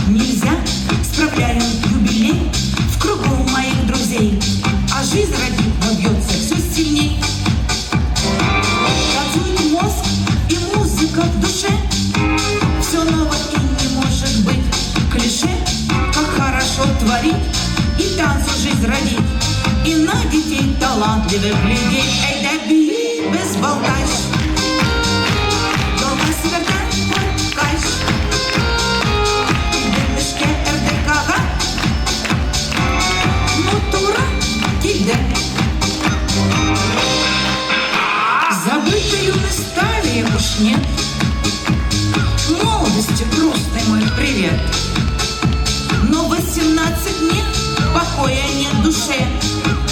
Нельзя, справляем юбилей в кругу моих друзей, а жизнь ради бьется все сильней. Танцует мозг и музыка в душе, все ново и не может быть клише. Как хорошо творить и танцу жизнь родить, и на детей талантливых глядеть. Эй, да бей без болтач, долго свертай под кайф. Забытой юность стали уж нет, молодости грустный мой привет. Но 18 нет, покоя нет душе,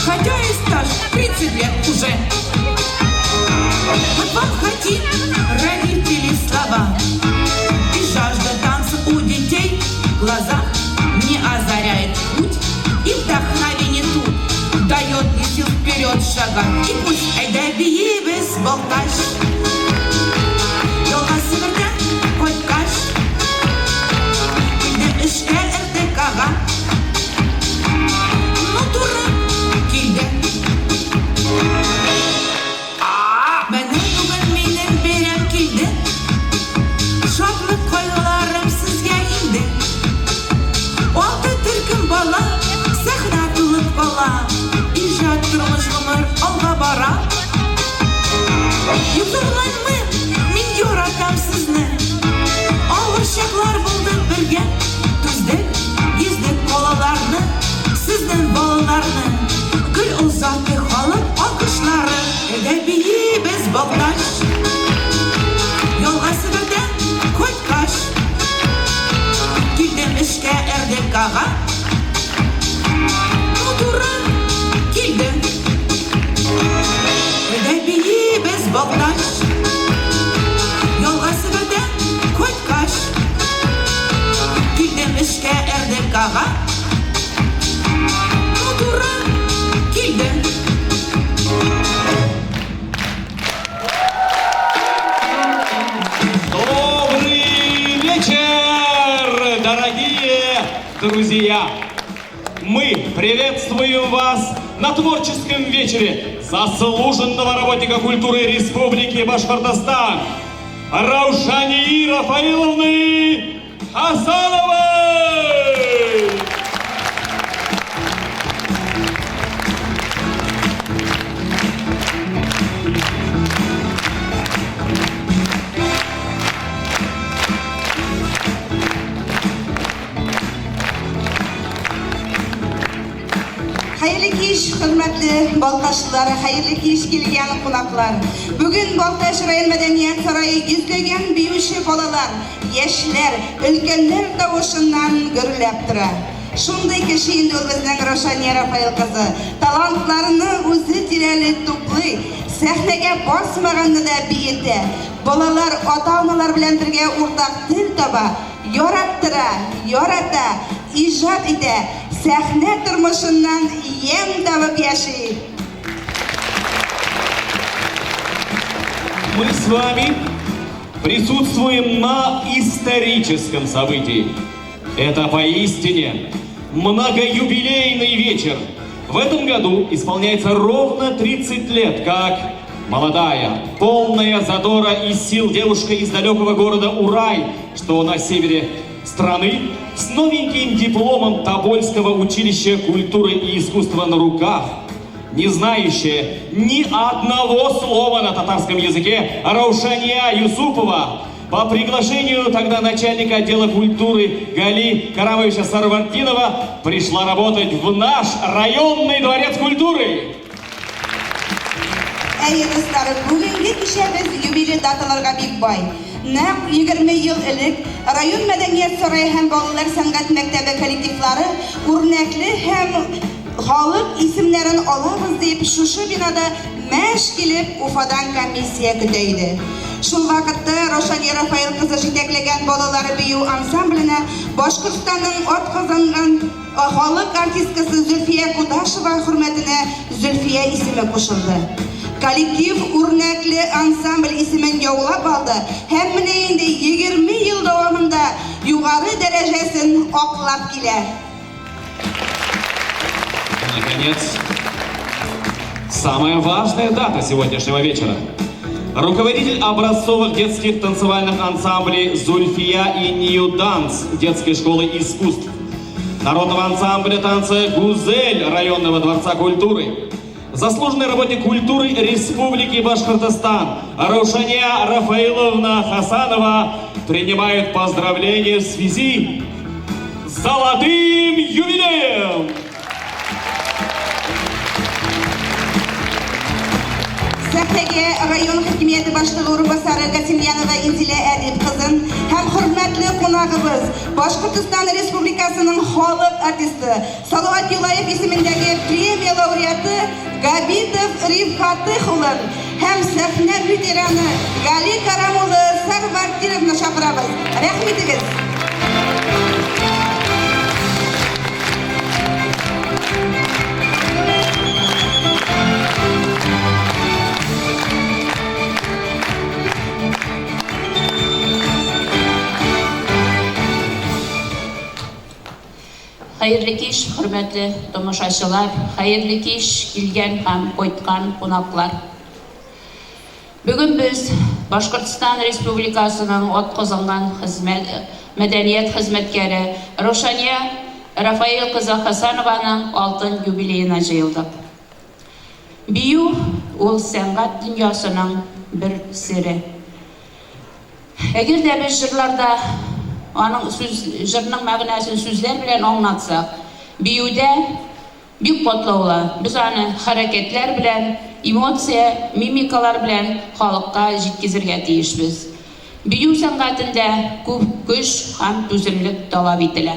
хотя и стаж 30 лет уже. Вот вам хотим родители слова, и жажда танца у детей в глазах не озаряет путь, и вдохновение тут дает мне сил вперед шагать. И пусть айда бей без болтач, долго свертай хоть каш, иди ішке РТК-га, ну тура килде. Менің бүгін менің берем килде, шатлық қойғыларым сізге инде. Алты түркім бала, сахна тұлып бала, ижат тұрмыш ғұмыр алға бара. Юзырлаймын, мен яратам сізні, ауыр шақлар болды бірге, түздік, ездік қолаларны, сіздің балаларны, гүл ұзаты халық алқышлары. Әді бейі біз болташ, yolға сібірден көт қаш, келдім ішке РДК-ға, ну тура келді. Әді бейі біз болташ, yolға сібірден көт қаш, келдім ішке РДК-ға, ну тура келді. Друзья, мы приветствуем вас на творческом вечере заслуженного работника культуры Республики Башкортостан Раушании Рафаиловны Хасановой! Hayırlı kеш, hürmetli Baltaşlılar, hayırlı kеш kelgen konaklar. Bugün Baltaş Rayın Medeniyet Sarayı yüzlegen büyüşü balalar, yeşler, ülkenler davuşundan görülüp tura. Şunday kişi indi bizden Raушания Рафаил kızı, talantlarını özü tireli toplu, sahnege basmağını da biyeti. Balalar ota-onalar bilen birge ortak dil taba, yorata, ijat ite. Сәхнә тормышыннан ем табып яши. Мы с вами присутствуем на историческом событии. Это поистине многоюбилейный вечер. В этом году исполняется ровно 30 лет, как молодая, полная задора и сил девушка из далекого города Урай, что на севере страны, с новеньким дипломом Тобольского училища культуры и искусства на руках, не знающая ни одного слова на татарском языке, Раушания Юсупова по приглашению тогда начальника отдела культуры Гали Карамовича Сарвардинова пришла работать в наш районный дворец культуры. Әйе, достар, бүгінгі кешебіз юбилей даталарға бик бай. нәм 20 ел элек район мәдәният сарайы һәм балалар сәнгать мәктәбе коллективлары үрнәкле һәм халык исемнәрен алабыз дип шушы бинада мәш килеп Уфадан комиссия көтә иде. Шул вакытта Рошания Рафаил кызы җитәкләгән балалар бию ансамбленә Башкортстанның атказанган халык артисткасы Зөлфия Кудашева хөрмәтенә Зөлфия исеме кушылды. Коллектив үрнәкле ансамбль исемен яулап алды һәм менә инде 20 ел дәвамында югары дәрәҗәсен аклап килә. Наконец, самая важная дата сегодняшнего вечера. Руководитель образцовых детских танцевальных ансамблей Зульфия и Нью Данс детской школы искусств, народного ансамбля танца «Гузель» районного дворца культуры, заслуженный работник культуры Республики Башкортостан Рушания Рафаиловна Хасанова принимает поздравления в связи с золотым юбилеем! Сәхнәгә район хакимияте башлыгы урынбасары Гасимьянова Инзилә Әдип кызын һәм хөрмәтле кунагыбыз Башкортстан Республикасының халык артисты Салават Юлаев исемендәге премия лауреаты Габитов Рифкатых улын һәм сәхнә ветераны Гали Карамулы Сарвартировны чакырабыз. Рәхмәтегез. Хәерле кич, хөрмәтле тамашачылар, хәерле кич килгән һәм кайткан кунаклар. Бүген без Башкортстан Республикасының атказанган мәдәният хезмәткәре Рошания Рафаил кызы Хасанованың алтын юбилеена җыелдык. Бию ул сәнгать дөньясының бер сире. Әгәр дә без җырларда аның җырның мәгънәсен сүзләр белән аңлатсак, биюдә бик катлаулы. Без аны хәрәкәтләр белән, эмоция, мимикалар белән халыкка җиткезергә тиешбез. Бию сәнгатендә күп көч һәм түземлек талап ителә.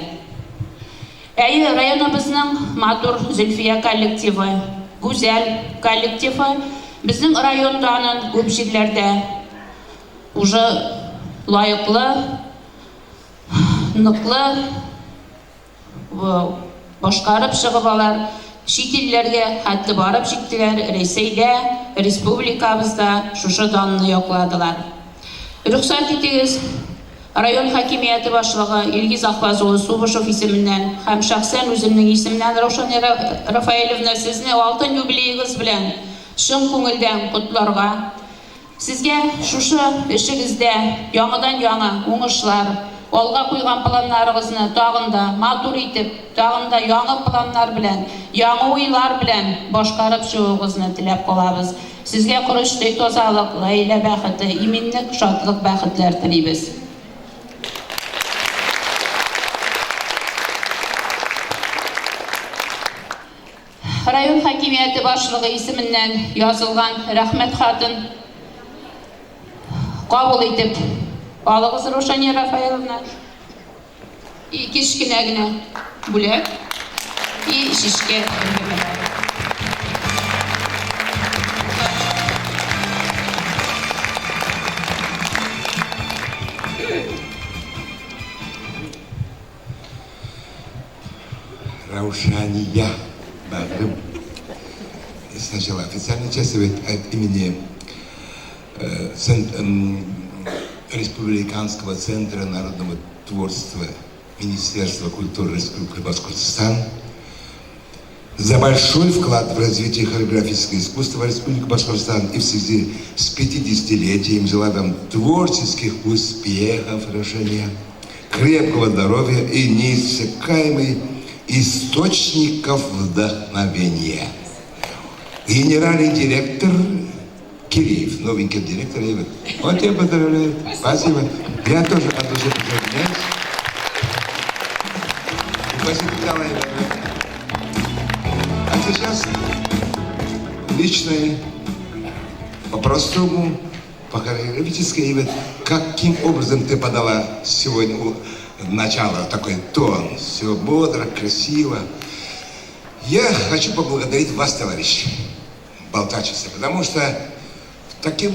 Районыбызның матур Зөлфия коллективы, Гүзәл коллективы безнең районданың күп җирләрдә уже лайыклы ныклы башкарып чыгып алар, чит илләргә хәтта барып җиттеләр, Рәсәйдә, республикабызда шушы данны якладылар. Рөхсәт итегез, район хакимияте башлыгы Илгиз Ахбазулы Субышев исеменнән һәм шәхсән үземнең исемнән Рошания Рафаиловна сезне алтын юбилеегыз белән чын күңелдән котларга. Сезгә шушы эшегездә яңадан-яңа уңышлар, алга куйган планнарыгызны тагын да матур итеп, тагын да яңа планнар белән, яңа уйлар белән башкарып чыгуыгызны теләп калабыз. Сезгә кырыштай тазалык, гаилә бәхете, иминлек, шатлык, бәхетләр телибез. Район хакимияте башлыгы исеменнән язылган рәхмәт хатын кабул итеп алыгыз Рошания Рафаиловна. Кичкенә генә бүләк и шишкә. Раушания Багрым. Сначала официально участвует от имени Республиканского центра народного творчества Министерства культуры Республики Башкортостан за большой вклад в развитие хореографического искусства Республики Башкортостан и в связи с 50-летием желаю вам творческих успехов, Рошания, крепкого здоровья и неиссякаемых источников вдохновения. Генеральный директор Киреев, новенький директор. Вот я поздравляю. Спасибо. Я тоже от души поздравляюсь. Спасибо, Николай. А сейчас личное, по-простому, по хореографической, и вот каким образом ты подала сегодня начало, такой тон, все бодро, красиво. Я хочу поблагодарить вас, товарищи болтачицы, потому что таким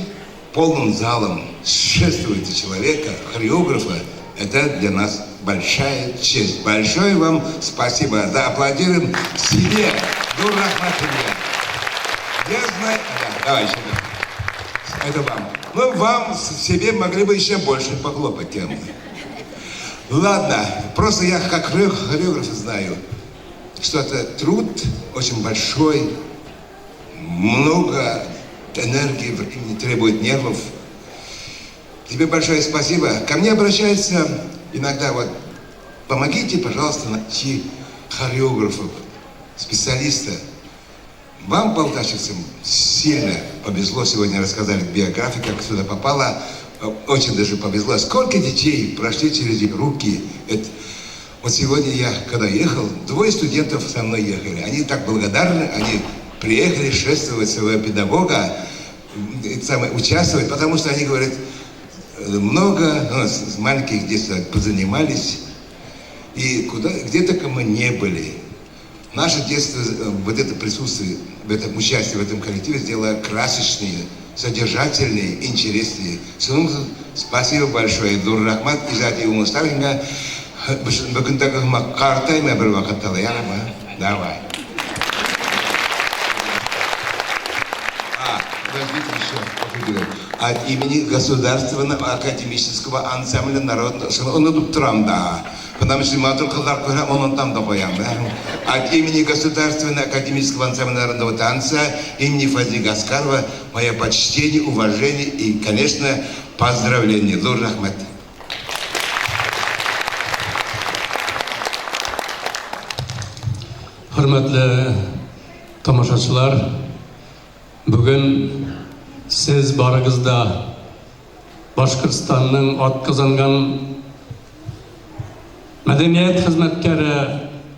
полным залом шествуете человека, хореографа, это для нас большая честь. Большое вам спасибо. Да, аплодируем себе. Нур-Рахматуллах. Я знаю... Да, давай еще. Это вам. Ну, вам себе могли бы еще больше похлопать тем. Ладно, просто я как хореограф знаю, что это труд очень большой, много энергии, времени, требует нервов. Тебе большое спасибо. Ко мне обращаются иногда, вот, помогите, пожалуйста, найти хореографов, специалиста. Вам, болтачицам, сильно повезло, сегодня рассказали биографию, как сюда попало, очень даже повезло. Сколько детей прошли через их руки. Вот сегодня я, когда ехал, 2 студентов со мной ехали. Они так благодарны, они приехали шествовать своего педагога, участвовать, потому что они говорят, много с маленьких детства позанимались, и где только мы не были. Наше детство, вот это присутствие, в этом участие в этом коллективе сделало красочнее, содержательнее, интереснее. Спасибо большое. Нур-Рахмат, ижади умустаринга, бакынтагы макартай, мы бір вақыт талаяма. Давай. От имени Государственного академического ансамбля народного... От имени Государственного академического ансамбля народного танца имени Фази Гаскарова мое почтение, уважение и, конечно, поздравление. Нур-Рахмат. Hürmetli тамашачылар, бүгін сіз барыңызда Башқұртстанның атқазанған мәдениет қызметкері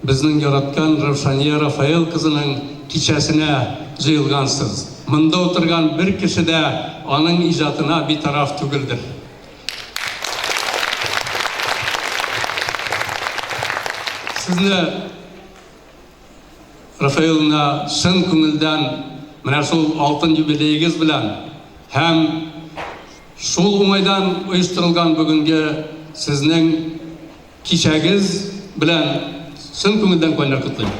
біздің яратқан Равшания Рафаэл қызының кешесіне жиылғансыз. Мұнда отырған бір кіші де оның ижатына бейтараф түгілдір. Сізні Рафаэлна шын көңілден мына сол алтын юбилейіңіз білән һәм шул уңайдан ұйыштырылған бүгінге сізнің кичәгіз білән шын көңілден қойнар құтлайым.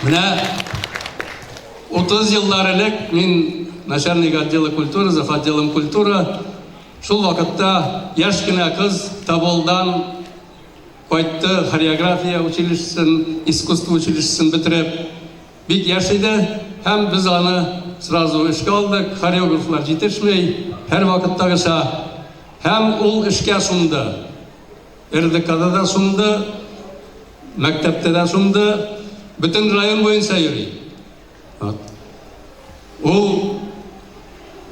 Мына 30 еллар элек мен начальник отдела культуры, зав. Отделом культуры шул вакытта яшь кенә кыз Тоболдан кайтты, хореография училищесын, искусство училищесын бетереп, бик яшь иде, һәм без аны сразу эшкә алдык, хореографлар җитешмәй, һәр вакыттагыша, һәм ул эшкә сумды. РДКда да сумды, мәктәптә дә сумды, бөтен район буенча йөри. Ул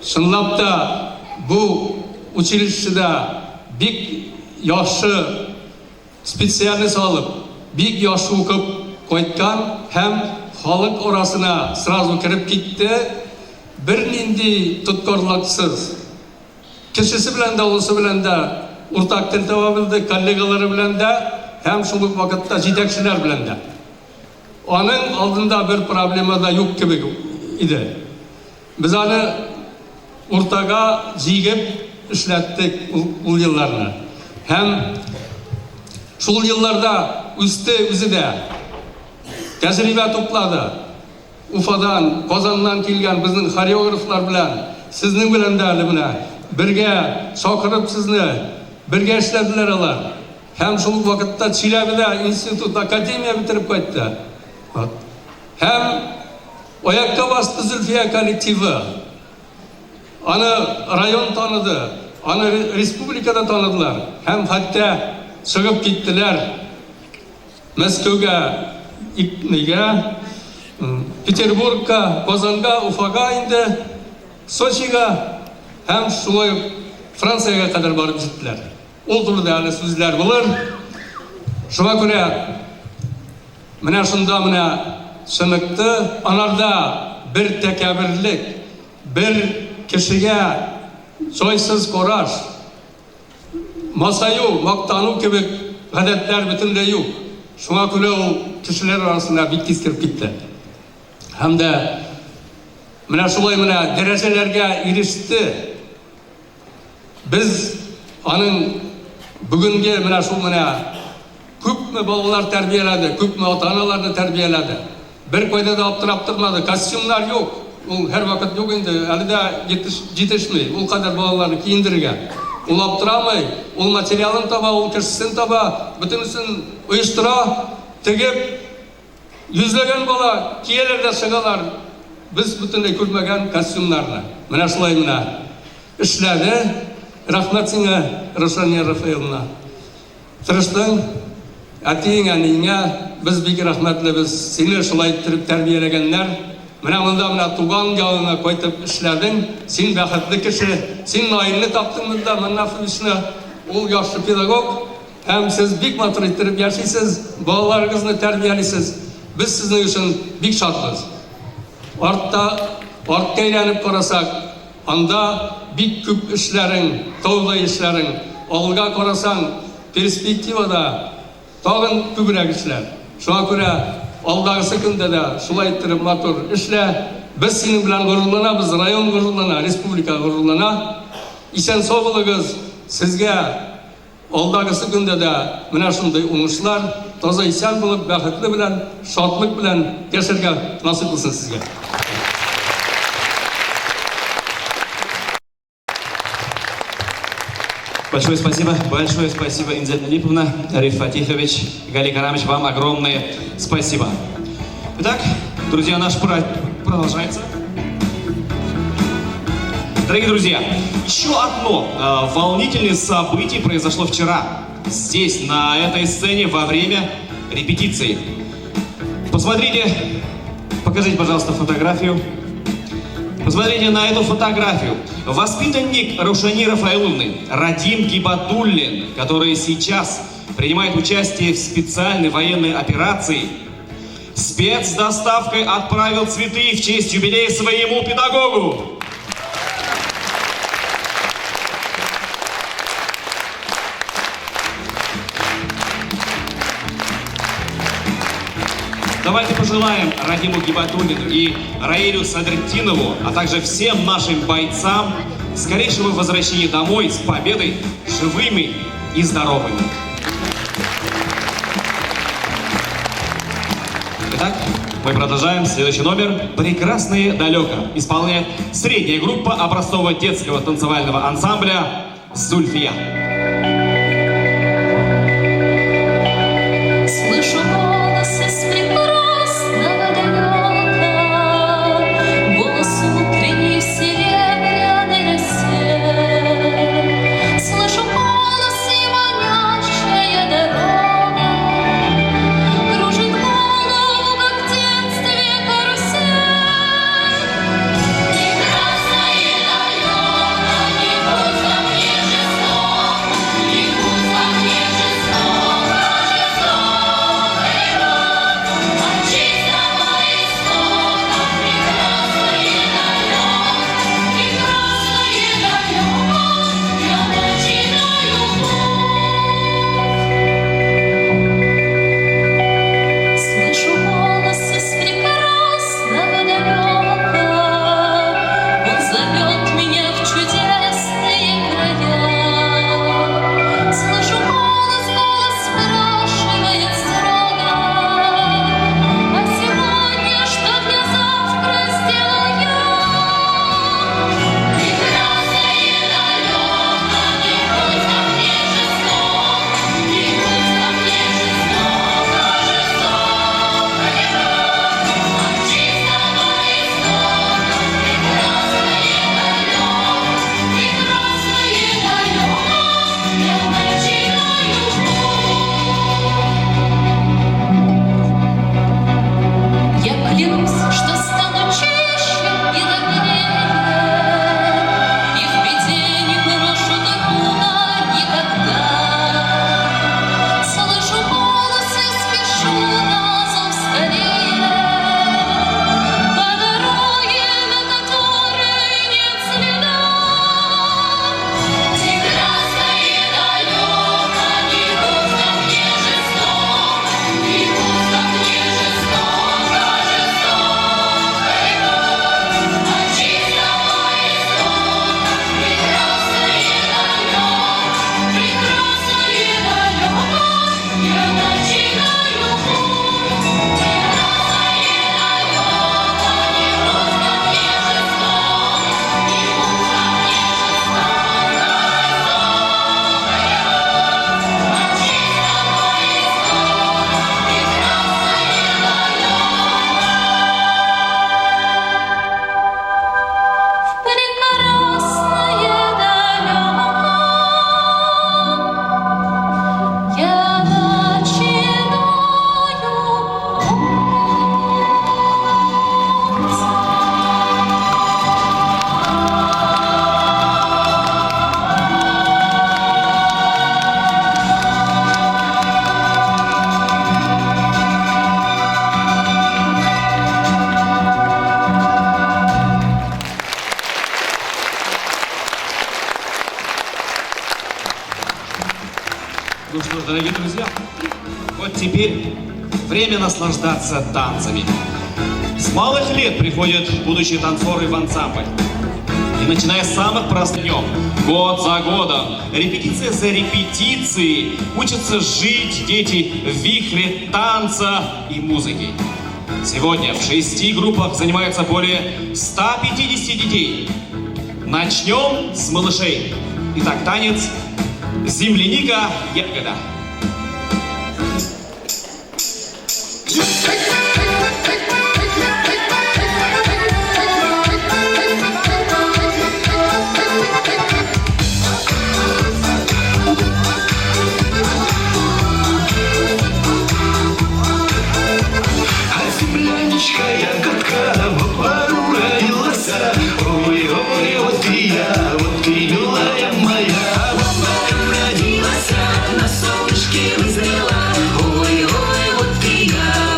чынлап та бу училищеда бик яхшы специальность алып, бик яхшы укып кайткан һәм халык арасына сразу кирип китте, бер нинди тоткарлыксыз. Кешесе белән дә, улысы белән дә уртак тел таба билде, коллегалары белән дә һәм шул ук вакытта җитәкчеләр белән дә. Аның алдында бер проблема да юк кебек иде. Без аны уртага җигеп эшләттек ул елларны. Һәм шул елларда үсте үзе дә тәҗрибә туплады. Уфадан, Казаннан килгән безнең хореографлар белән, сезнең белән дә әле менә бергә чакырып сезне бергә эшләделәр алар. Һәм шул вакытта Чиләбедә институт, академия бетереп кайтты. Һәм аякка басты Зөлфия коллективы. Аны район таныды, аны республикада таныдылар. Һәм хәтта чыгып киттеләр Мәскәүгә, Ипнегә, Петербургка, Казанга, Уфага инде, Сочига һәм шулай Франциягә кадәр барып җиттеләр. Ул турыда әле сүзләр булыр. Шуңа күрә менә шунда менә сыныкты, анарда бер тәкәбберлек, бер кешегә жойсыз кораш, масаю, мақтану кебек ғадаттар бүтіндей юк. Шуңа күлі ол кішілер арасында бик тез кіріп кетті. Һәм дә менә шулай менә дәрәҗәләргә иреште. Без аның бүгенге менә шул менә күпме балалар тәрбияләде, күпме ата-аналарны тәрбияләде. Бер кайда да аптырап тормады, костюмнар юк. Ул һәр вакыт юк инде, әле дә җитешмәй. Ул кадәр балаларны киендерергә. Ул аптырамый, ул материалын таба, ул кешесен таба, бөтенесен оештыра, тегеп, йөзләгән бала кияләр дә чыгалар. Без бөтенләй күрмәгән костюмнарны. Менә шулай менә эшләде. Рәхмәт сиңа, Рушания Рафаэловна. Тырыштың, әтиңә, әниңә без бик рәхмәтлебез. Сине шулай итеп тәрбияләгәннәр. Менә монда менә туган ягыңа кайтып эшләдең. Син бәхетле кеше. Син наилне таптың монда, Маннафовичны. Ул яхшы педагог. Һәм сез бик матур итеп яшисез, балаларыгызны тәрбиялисез. Без сезнең өчен бик шатбыз. Артка әйләнеп карасак, анда бик күп эшләрең, таудай эшләрең. Алга карасаң, перспективада тагын күбрәк эшләр. Шуңа күрә алдагысы көндә дә шулай итеп матур эшлә. Без синең белән горурланабыз, район горурлана, республика горурлана. Исән сау булыгыз. Сезгә алдагысы көндә дә менә шундый уңышлар, таза исән булып, бәхетле белән, шатлык белән яшәргә насыйп булсын сезгә. Большое спасибо, Инзет Липовна, Ариф Фатихович, Галий Карамович, вам огромное спасибо. Итак, друзья, наш проект продолжается. Дорогие друзья, еще одно волнительное событие произошло вчера, здесь, на этой сцене, во время репетиции. Посмотрите, покажите, пожалуйста, фотографию. Посмотрите на эту фотографию. Воспитанник Рушании Рафаэловны, Радим Гибатуллин, который сейчас принимает участие в специальной военной операции, спецдоставкой отправил цветы в честь юбилея своему педагогу. Давайте пожелаем Радиму Гибатуллину и Раилю Садреттинову, а также всем нашим бойцам скорейшего возвращения домой с победой, живыми и здоровыми. Итак, мы продолжаем. Следующий номер «Прекрасные далеко» исполняет средняя группа образцового детского танцевального ансамбля «Зульфия». Слышу голос из прекрасного далека, голос утренний в серебряной росе. Слышу голос и манящая дорога, кружит голову, как в детстве карусель. Прекрасное далеко, не будь ко мне жесток. Ну что ж, дорогие друзья, вот теперь время наслаждаться танцами. С малых лет приходят будущие танцоры в ансамбль. И начиная с самых простых дней, год за годом, репетиция за репетицией, учатся жить дети в вихре танца и музыки. Сегодня в 6 группах занимаются более 150 детей. Начнем с малышей. Итак, танец «Земляника ягода». Земляничка, ягодка, в пару родилась. Ой, ой, вот и я, вот и милая моя. В пару родилась, на солнышке вызрела. Ой, ой, вот и я,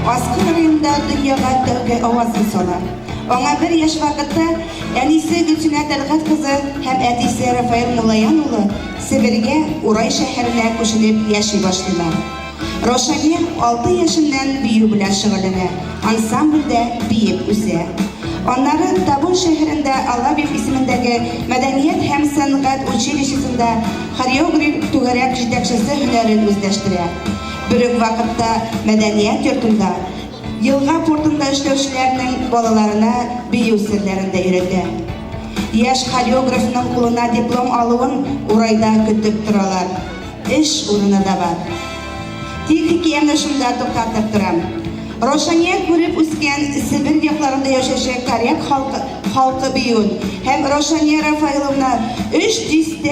Аскы районында дөньяга тәүге авазын сала. Аңа 1 яшь вакытта әнисе Гөлсүнә Тәлгать кызы һәм әтисе Рафаил Мулаян улы Себергә, Урай шәһәренә күченеп яши башлыйлар. Рошания 6 яшеннән бию белән шөгыльләнә, ансамбльдә биеп үсә. Аннары Табун шәһәрендә Аллабев исемендәге Мәдәният һәм сәнгать училищесында хореограф түгәрәк җитәкчесе һөнәрен үзләштерә. Бер үк вакытта Мәдәният йортында Елга портында эшләүчеләрнең балаларына бию серләрен дә өйрәтә. Яшь хореографның кулына диплом алуын Урайда көтеп торалар. Эш урыны да бар. Тик хикәямне шунда туктатып торам. Рошания күреп үскән Себер якларында яшәүче коряк халкы биюен һәм Рошания Рафаиловна 300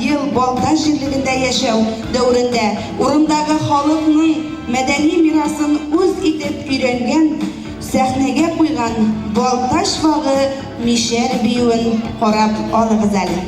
ел Балташ җирлегендә яшәү дәврендә урындагы халыкның мәдәни мирасын үз итеп өйрәнгән, сәхнәгә куйган Балташ вагы мишәр биюен карап алыгыз әле.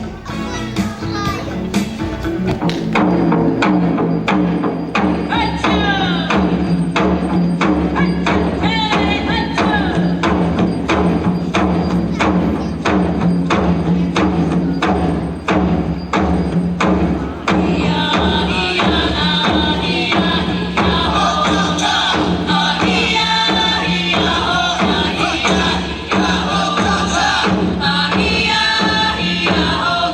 Oh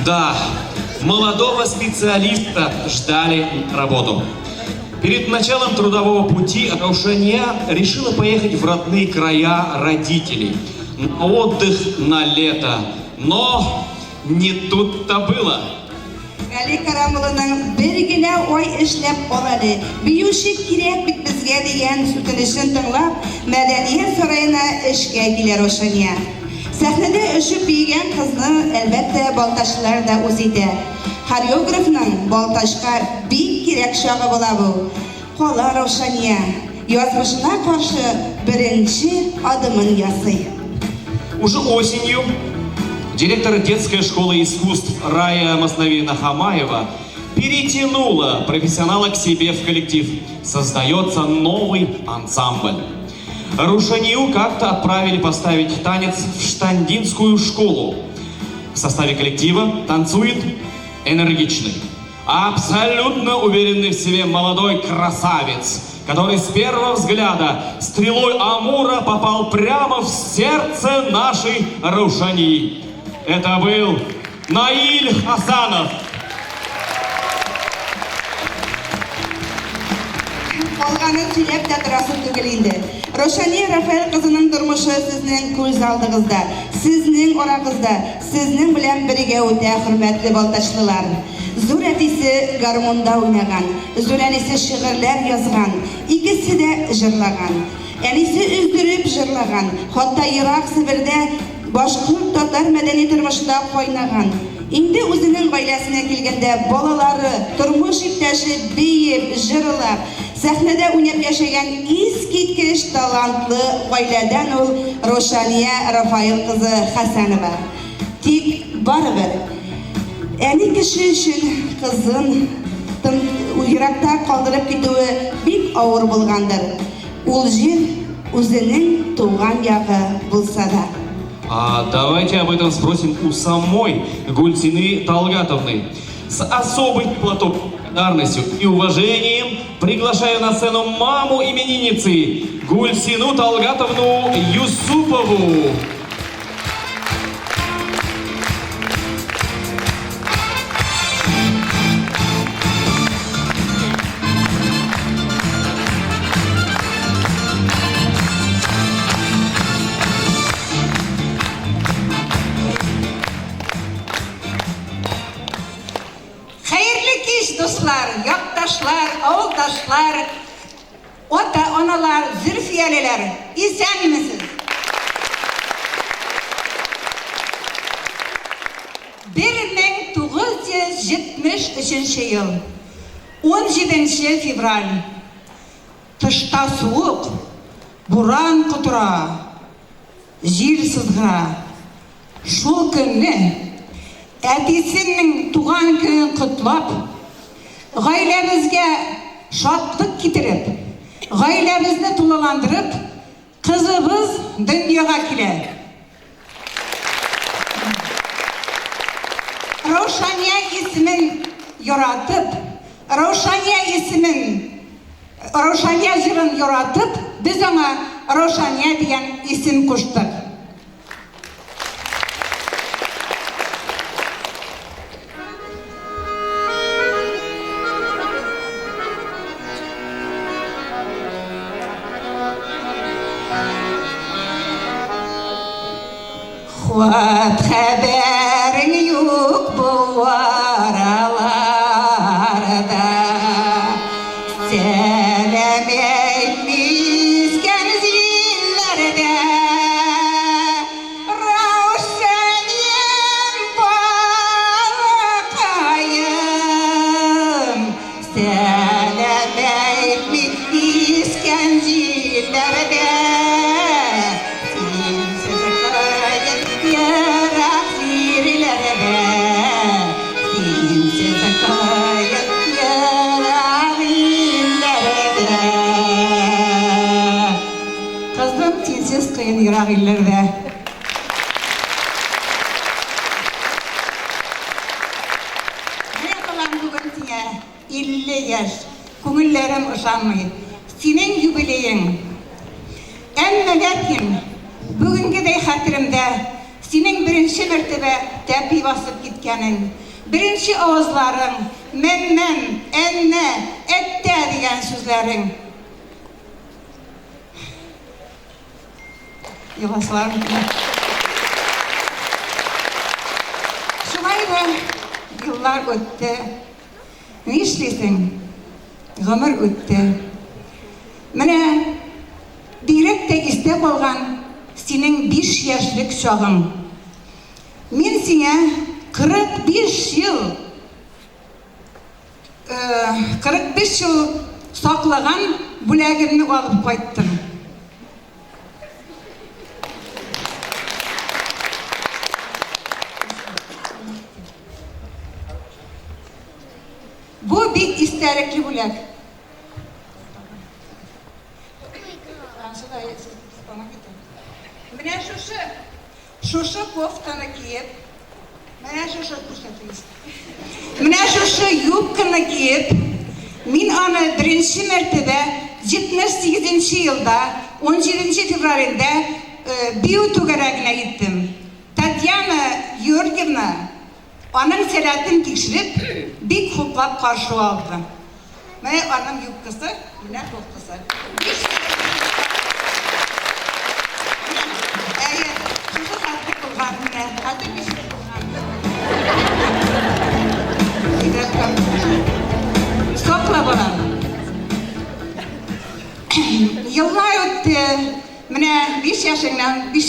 Да, молодого специалиста ждали на работу. Перед началом трудового пути Раушания решила поехать в родные края родителей на отдых на лето. Но не тут-то было. Гали Карамулының бір генә ой эшләп калады. Биюши кирәк бит безгә дигән сүтенешен тыңлап, Мәдәният сараена эшкә килә Раушания. Сәхнәдә өшеп биегән кызны әлбәттә балташлар да үз итә. Хореографның балташка бик кирәк чагы була бу. Кала Раушания язмышына каршы беренче адымын ясый. Уже осенью директор детской школы искусств Рая Масновина Хамаева перетянула профессионала к себе в коллектив. Создается новый ансамбль. Раушанию как-то отправили поставить танец в Штандинскую школу. В составе коллектива танцует энергичный, абсолютно уверенный в себе молодой красавец, который с первого взгляда стрелой Амура попал прямо в сердце нашей Раушании. Это был Наиль Хасанов. Калганын сөйләп тә торасы түгел инде. Раушания Рафаэль кызының тормышы сезнең күз алдыгызда, сезнең арагызда, сезнең белән бергә үтә, хөрмәтле балташлылар. Зур әтисе гармонда уйнаган, зур әнисе шигырьләр язган, икесе дә җырлаган. Әнисе өздереп җырлаган, хатта ерак Себердә башкорт татар мәдәни тормышында кайнаган. Инде үзенең гаиләсенә килгәндә балалары, тормыш иптәше биеп, җырлап, сәхнәдә уйнап яшәгән искиткеч талантлы гаиләдән ул Раушания Рафаэль кызы Хәсәнова. Тик барыбер әни кеше өчен кызын еракта калдырып китүе бик авыр булгандыр. Ул җир үзенең туган ягы булса да. Давайте об этом спросим у самой Гульсины Талгатовны. С особой теплотой, благодарностью и уважением приглашаю на сцену маму именинницы Гульсину Талгатовну Юсупову. Dostlar, yaktaşlar, avuldaşlar, ota-onalar, zülfiyeliler, isen misiniz? 1973 yıl, 17 fevral, tışta soğuk, buran kutura, jil sızgıra, şu günü, әтисінің туған күнін құтлап, ғаиләмізге шаттық кетіріп, ғаиләмізді тулыландырып, қызыбыз дүнияға келе. Раушания исімін яратып, Раушания жырын яратып, біз оңа Раушания деген исім құштық. Хуат хәбәрің юк бұл араларда, сәлем әйтмескен зилләрдә, Раушаниям балақайым, сәлем әйтмескен зилләрдә. Irak illerde. Ne kalan bugün size 50 yaş, köngüllerim ışanmayı, senin jubileyin. Emme lakin bugünkü de hatırımda senin birinci mertebe tepi basıp gitkenin, birinci ağızların, memmen, enne, ette diyen sözlerin. Yılaslarım. Şulayla yıllar öttü. Ne işlisin? Ömür öttü. Mene direkt de istek olgan senin 5 yaşlık çağın. Men sene 45 yıl 45 yıl saklagan bulagimni alıp qayttım. Bu bir isterikli bulag. Mene şuşu koftаны kiyip, mene şuşu yubkаны kiyip, min anı birinci mertebe 78. yılda 17. fevralinde biyu tugaragına gittim. Tatyana Georgievna onun selatını tekşirip bir kuplap karşı aldı. Mene anım yubkası, mene koftası. Sokla bana. Yıllar öttü. Mene 5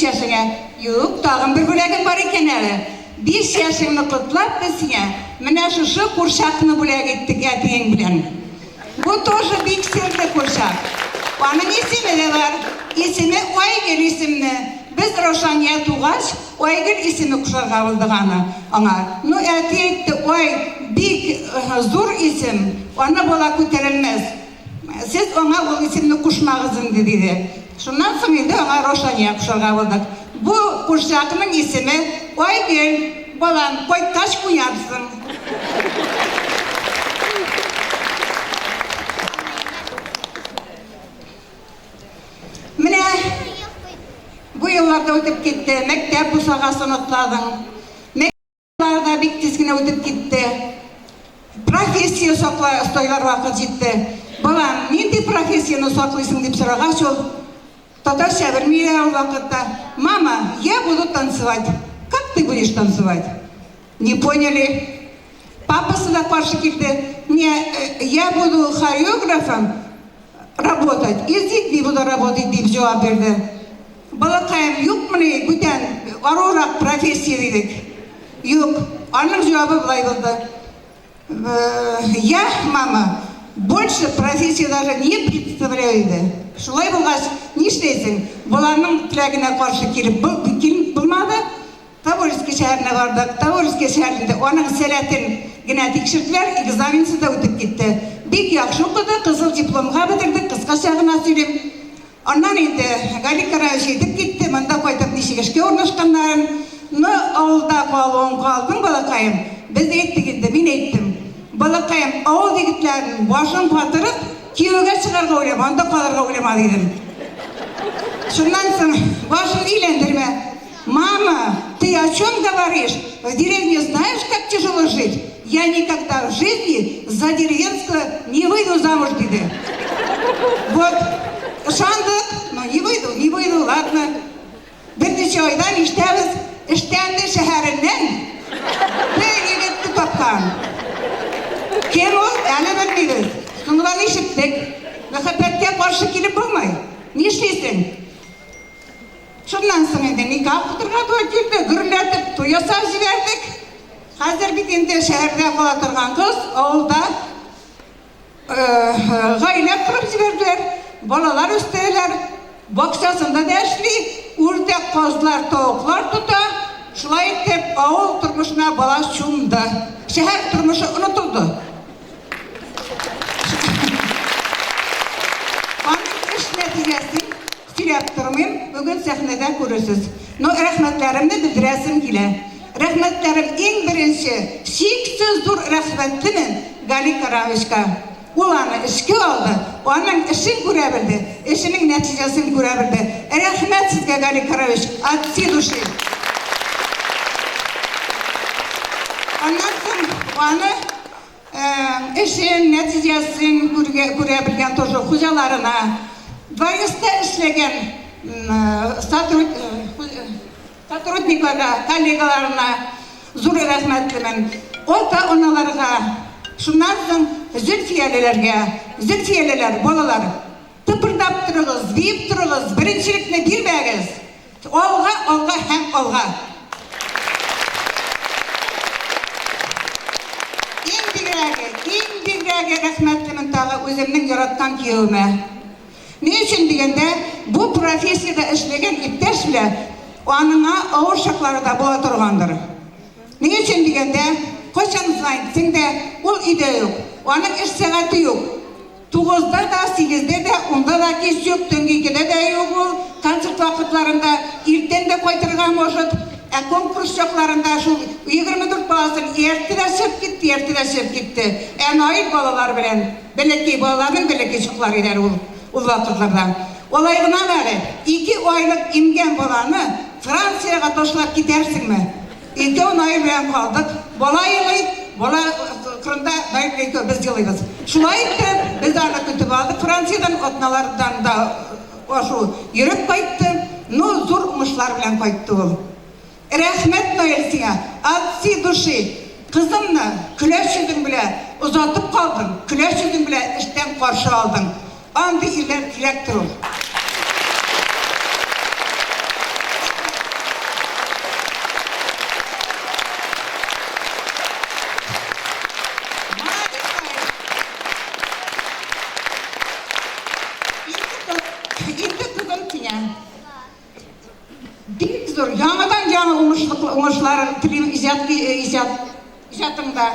yaşına yok. Dağın bir bulagın var iken hele. 5 yaşını kutlap besine. Mene şu kurşakını bulag ettik etiyen bilen. Bu тоже bir sırlı kurşak. Onun ismi de var. İsmi Aygül isimli. Biz Roşanya Tuğaş, Aygül ismi kuşarga buldığını ona. Nu etti, oy, big, zor isim, ona bola köterilmez. Siz ona o isimni kuşmağızın dedi. Şundan sonra da ona Roşanya kuşarga bulduk. Bu kuşakının ismi Aygül, bolan, koy taş kuyarsın. Mine, bu yıllarda ötüp gitti, mektep busağasını otladın. Mekteplarda bir tizgine ötüp gitti. Profesiya soylar vakit gitti. Balam, nindi profesiyonu soklaysın deyip sorağaç ol. Татарша bilmeyler o vakitte. Mama, я буду танцевать. Как ты будешь танцевать? Не поняли. Папасы да карşı келді. Не, я буду хореографом работать. И с детьми буду работать deyip cevap verdi. Balakayım yok mu ne? Güten varorak profesiya dedik. Yok. Onun cevabı bulay oldu. Я, мама, больше профессия даже не представляю. Şulay bulgaç, ne işleysin? Bulanın tilagına karşı kelip bulmadı. Tavorski şehrine vardık. Tavorski şehrinde onun selatın gine tekşirdiler. Egzaminsiz de ötüp gitti. Bir yakşı okudu, kızıl diplomga bitirdik. Kısqa şağına söyleyeyim. Ondan indi Galik Karaviç'e edip gitti. Manda koytup Nişegeşke ornaşkanların. Ağılda kaldım balakayım. Biz etti gitti, ben ettim. Balakayım ağıl degitlerin başın batırıp kiyöge çıkarga oylama, onda kalırga oylama dedim. Şundan sonra başını iyilendirme. Мама, ты о чем говоришь? В деревне знаешь, как тяжело жить? Я никогда в жизни за деревенского не выйду замуж, деди. Вот, шандык, но не выйду, ладно. Bir neçe aydan iştemiz, iştendi şehrinden bir yigitni topkan. Kim o? Yani bilmeyiz. Sonradan işittik. Muhabbetke karşı kelip bulmay. Ne işleysin? Şundan sonra da nikah kutırga to'ytildi, gürletip to'y yasab jiberdik. Hazır bitinde şehirde kala turgan kız, avulda gaylap qilib jiberdiler. Bolalar östediler. Boksasında dersli, urdak kozlar, tavuklar tuta. Şulay etip avul turmuşuna bala şumda. Şehir turmuşu unutuldu. Onun iş neticesi söyleyip durmayayım, bugün sahnede görürsünüz. Rahmetlerimni bildiresim kile. Rahmetlerim en birinci, şeksiz dur rahmetlimin Galik Karaviç'ka. Ulanı işki aldı, onun işini görebildi, işinin neticesini görebildi. Rahmet sizge Galik Karaviç, atsi duşi. Андан соң аны ішін, нәтижесін көре білген тоже құжаларына, дворецте ішлеген сотрудникларға, коллегаларына зор рахмәтлімін. Ота оналарға, шуннан соң Зülfiyelілер болалар. Тыпырдап тұрығыз, бейіп тұрығыз, біріншілікні бермәгіз. Олға, һәм олға. Ең бигрәге рахмәтлімін тағы өзімнің яратқан күйеуіме. Не үшін дегенде, бұл профессияда ішлеген иптеш біле, аныңа ауыр шақларда бола тұрғандыр. Не үшін дегенде, қошан сыңды, ол үйде yok, оның іш сағаты yok. 9-да да, 8-де де, 10-да да кеш yok, түнгейгеде де yok ол, концерт вақытларында, ертен де қойтырған может, конкурс жоқларында шул 24 баласын ертіде шып кетті. Айыл балалар білен, бәлекей балалардың бәлекей шықлар едер ол вақытлардан. Олайғынан әрі, 2 айлық имген баланы Францияға тошлап кетерсің ме? 2 ай білен қалдық, бала елей, бала қырында бәйбілейкі біз елейбіз. Шулай біз аны күтіп алдық, Франциядан отналардан да еріп қайтты, зор ұмышлар білен қайтты ол. Рәхмет Ноэльсіңе, от всей души, қызымны күләш жүзің біле ұзатып қалдың, күләш жүзің біле іштен қаршы алдың. Анды илер кілек тұру. Жаңадан жаңа ұмышлар тілім ижатыңда.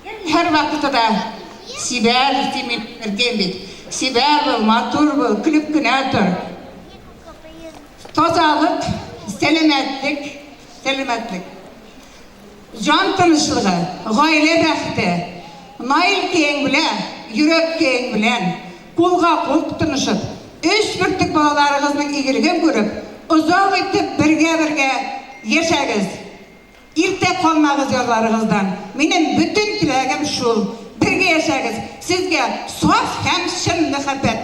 Әр вақытыда Сибәр демелерген бет. Сибәр бұл, матур бұл, күліп күнә тұр. Тозалық, сәлемәтлік. Жан тынышлығы, ғайле бәқті, найыл кең біле, жүрек кең білен, қолға қол тынышып, 3 бүрттік балаларыңыздың игілігін көріп, ұзақ етіп бірге ешәгіз. Ирте қалмағыз ерларыңыздан. Менің бүтін тілегім шул. Бірге ешәгіз. Сізге соф һәм шын мөхәббәт.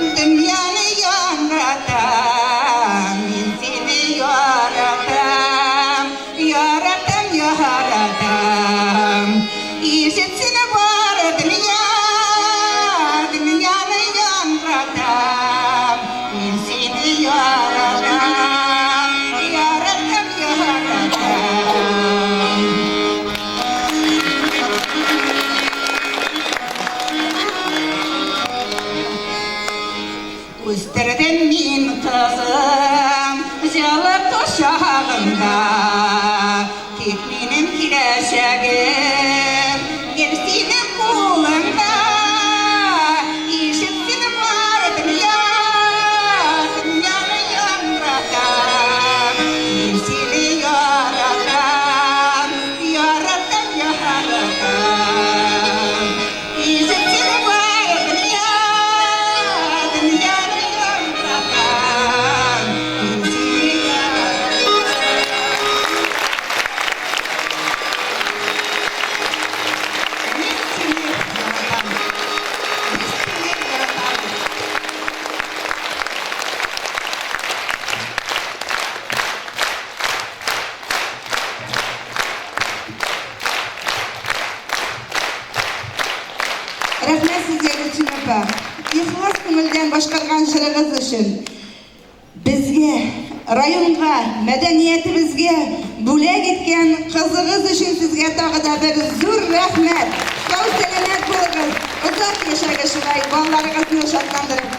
Dünyani yaratam, seni yaratam, yaratam. İşitsine var dünyani yaratam, seni yaratam, yaratam. Üstlerden min kızım, jalıp toşağımda, tek benim kireşegim, gerisinim kulımda. İşitsin var dünyanı yaratam, seni yaratam, yaratam. İşitsin var dünyanı yaratam, seni Рәхмәт сезгә, Гөлсем апа. Ихлас күңелдән башкарган җырыгыз өчен. Безгә, районга, мәдәниятебезгә бүләк иткән кызыгыз өчен сезгә тагы да бер зур рәхмәт. Сау сәламәт булыгыз. Озак яшәгез шулай, балаларыгызны шатландырып.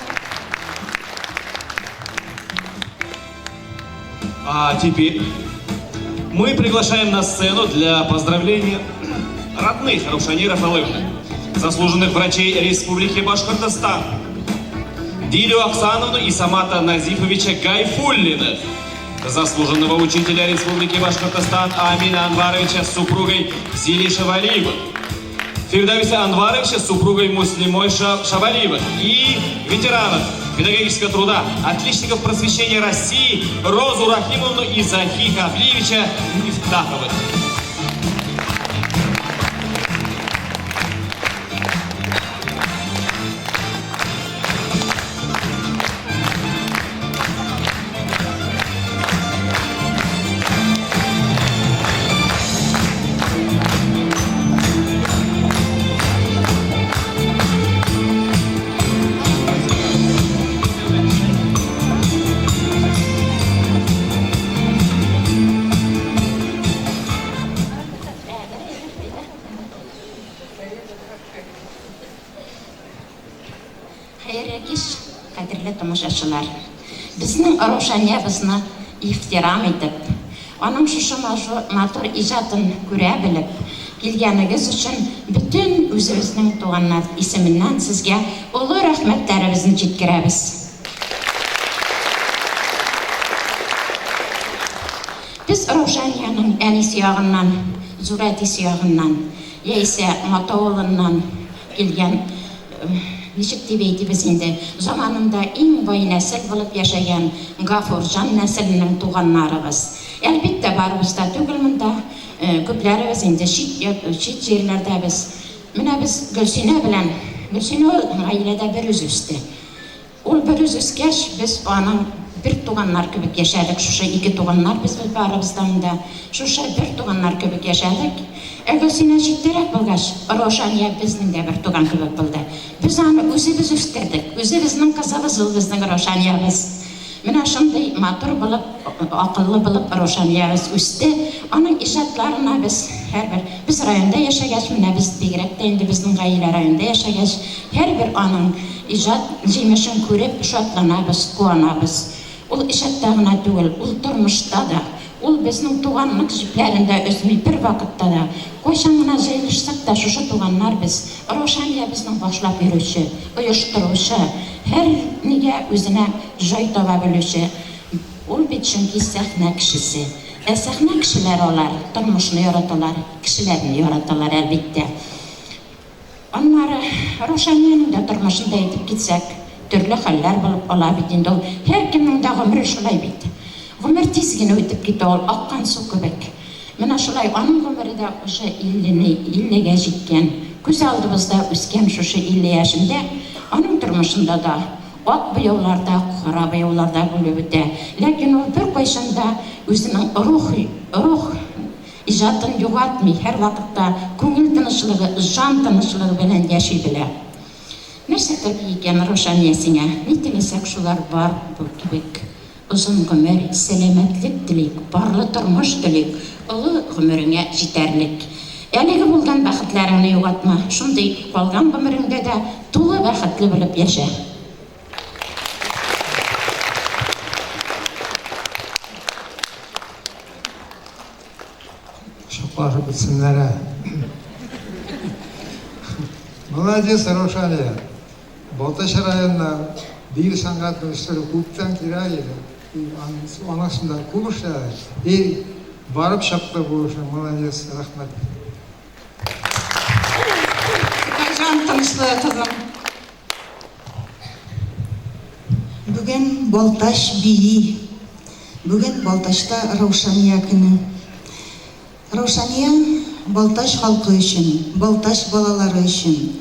А теперь мы приглашаем на сцену для поздравления родных Рушани Рафаловны, заслуженных врачей Республики Башкортостан. Дилю Оксановну и Самата Назифовича Гайфуллиных, заслуженного учителя Республики Башкортостан Амина Анваровича с супругой Зили Шавалиевой, Фирдависа Анваровича с супругой Муслимой Шавалиевой и ветеранов педагогического труда, отличников просвещения России Розу Рахимовну и Захи Хавлиевича Мифтаховых. Қадірлі тамашашылар, біздің Раушаниябызны ихтирам етіп, оның шушы матур ижатын көре біліп, келгеніңіз үшін бүтін өзіміздің туғаннар исімінен сізге ұлы рахметтәрімізді жеткіреміз. Біз Раушанияның әні сияғынан, Зурати сияғынан, яйсе Матауылынан келген ничек дебейтибез инде, заманында иң бай нәсел булып яшәгән Гафурҗан нәселенең туганнарыбыз. Әлбәттә барыбыз да түгел монда, күпләребез инде чит җирләрдә без. Менә без Гөлсинә белән, Гөлсинә гаиләдә бер үз үсте. Ул бер үз үскәч, без аның бер туганнар кебек яшәдек. Шушы ике туганнар без барыбыздан да, шушы бер туганнар кебек яшәдек. Гөлсинә җиттерәк булгач, Раушания безнең дә бер туган кебек булды. Biz аны үзебез үстердек, үзебезнең кызыбыз ул безнең Раушаниябыз. Менә шундый матур булып, акыллы булып Раушаниябыз үсте. Аның иҗатларына без районда яшәгәч, менә без бигрәк тә инде безнең гаилә районда яшәгәч, һәрбер аның иҗат җимешен күреп шатланабыз, куанабыз. Ул иҗатта гына түгел, ул тормышта да, ул безнең туганлык җипләрендә өзми бер вакытта да. Кайчан гына җыелышсак та шушы туганнар без, Раушания безнең башлап йөрүче, оештыручы, һәр нигә үзенә җай таба белүче. Ул бит чөнки сәхнә кешесе. Сәхнә кешеләр алар, тормышны яраталар, кешеләрне яраталар әлбәттә. Аннары Раушанияның да тормышында әйтеп китсәк, төрле хәлләр булып ала бит инде. Һәр кемнең дә гомере шулай бит. Гомер тиз генә үтеп китә, ул аккан су кебек. Менә шулай аның гомере дә уже 50-гә җиткән. Күз алдыбызда үскән шушы 50 яшендә, аның тормышында да ак буяуларда, кара буяуларда булып үтә. Ләкин ул бер кайчан да үзенең рух иҗатын югалтмый, һәр вакытта күңел тынычлыгы, җан тынычлыгы белән яши белә. Нәрсәдер икән Раушания сиңа, ни теләсәк шулар бар бу кебек. Uzun гомер, сәламәтлек телик, барлы тормыш телик, олы гомереңә җитәрлек. Әлеге булган бәхетләреңне югалтма, шундый калган гомереңдә дә тулы бәхетле булып яшә. Шапаша битсеннәре. Молодец, Раушания. Балташ районына бир сәнгать министры күптән кирәк иде. Анасында күп эшләр. И барып чыкты бу эш. Молодец, рәхмәт. Жан тынычлыгы кызым. Бүген Балташ бии. Бүген Балташта Раушания көне. Раушания Балташ халкы өчен, Балташ балалары өчен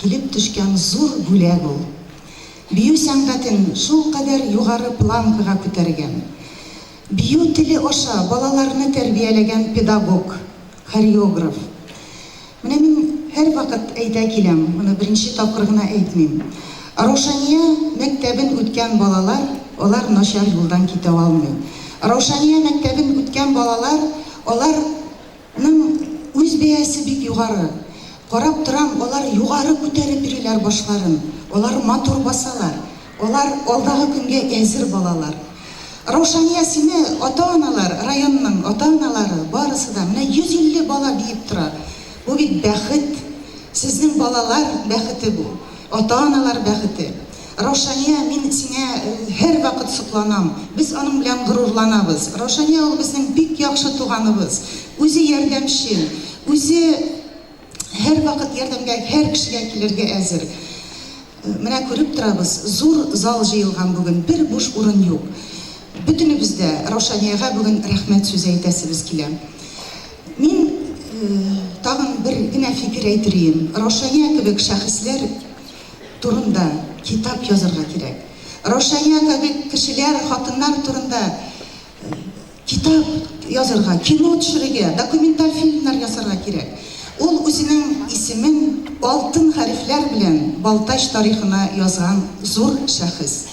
килеп төшкән зур бүләк ул. Бию сәнгатен шул кадәр югары планкага күтәргән. Бию теле аша балаларны тәрбияләгән педагог, хореограф. Менә мин һәр вакыт әйтә киләм, моны беренче тапкыр гына әйтмим. Раушания мәктәбен үткән балалар, алар начар юлдан китә алмый. Раушания мәктәбен үткән балалар, аларның үз бәясе бик югары. Карап торам, алар югары күтәреп бирәләр башларын. Алар матур басалар. Алар алдагы көнгә әзер балалар. Раушания сине ата-аналар, районның ата-аналары барысы да менә 150 бала биеп тора. Бу бит бәхет. Сезнең балалар бәхете бу. Ата-аналар бәхете. Рошания, мин сиңа һәр вакыт сокланам. Без аның белән горурланабыз. Рошания ул безнең бик яхшы туганыбыз. Үзе ярдәмче, үзе һәр вакыт ярдәмгә, һәр кешегә килергә әзер. Менә күреп торабыз, зур зал җыелган бүген, бер буш урын юк. Бөтенебез дә Рошанияга бүген рәхмәт сүз әйтәсебез килә. Мин тагын бер генә фикер әйтергә. Рошания кебек шәхесләр турында китап язарга кирәк. Рошания кебек кешеләр, хатыннар турында китап язарга, кино төшерергә, документаль фильмнар ясарга кирәк. Ул үзенең исемен алтын хәрефләр белән Балтач тарихына язган зур шәхес.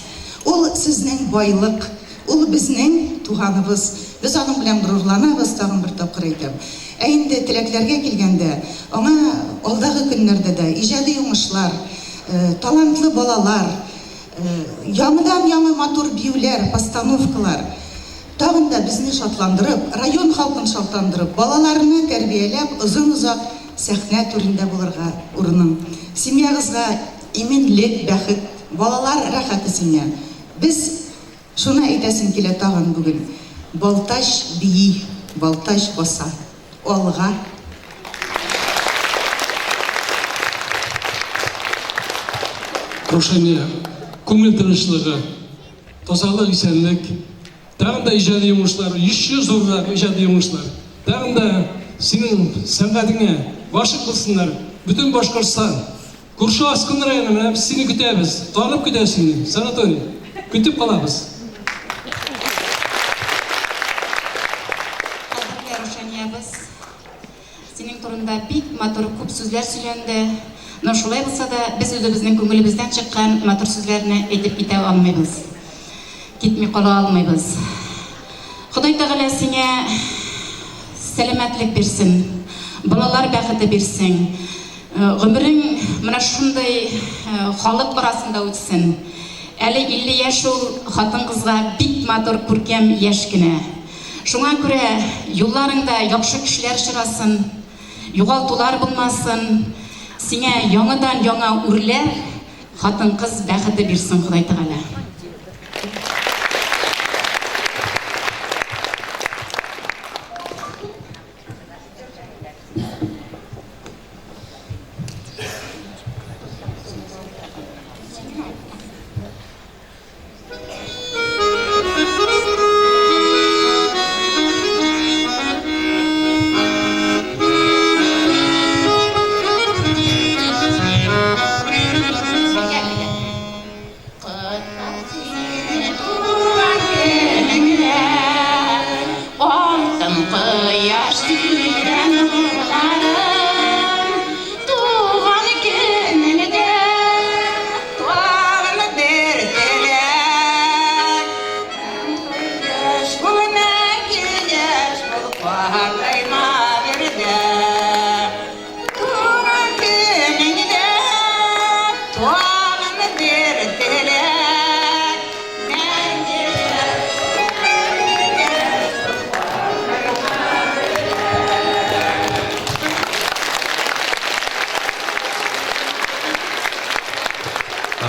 Ул сезнең байлык, ул безнең туганыбыз. Без аның белән горурланабыз, тагын бер тапкыр әйтәм. Ә инде теләкләргә килгәндә, аңа алдагы көннәрдә дә иҗади уңышлар, талантлы балалар, яңадан-яңа матур биюләр, постановкалар, тагын да безне шатландырып, район халкын шатландырып, балаларны тәрбияләп, озын-озак сәхнә түрендә булырга урының. Семьягызга иминлек, бәхет, балалар рәхәте сиңа. Без шуны әйтәсем килә тагын бүген. Балтач бии, Балтач баса. Алга. Рошания, күңел тынычлыгы, тазалык, исәнлек, тагын да иҗади уңышлар, еще зуррак иҗади уңышлар. Тагын да синең сәнгатеңә башык булсыннар. Бүтән Башкортстан, күрше Аскын районына без сине көтәбез. Танып көтәсең, санаторий. Көтеп калабыз. Рошаниябыз, синең турында бик матур күп сүзләр сөйләнде. Но шулай булса да, без үзебезнең күңелебездән чыккан матур сүзләрне әйтеп китә алмыйбыз. Китми кала алмыйбыз. Ходай Тәгалә сиңа сәламәтлек бирсен, балалар бәхете бирсен. Гомерең менә шундый халык арасында үтсен. Әле 50 яшь ул хатын-кызга бик матур күркәм яшь кенә. Шуңа күрә юлларыңда яхшы кешеләр чыгасын, югалтулар булмасын. Сиңа яңадан яңа үрләр, хатын-кыз бәхете бирсен Ходай Тәгалә.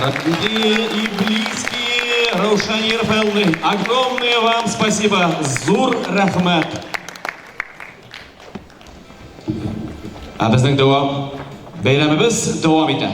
Родные и близкие Раушания Рафаэловны, огромное вам спасибо. Зур рахмат. А безнең бәйрәмебез дәвам итә.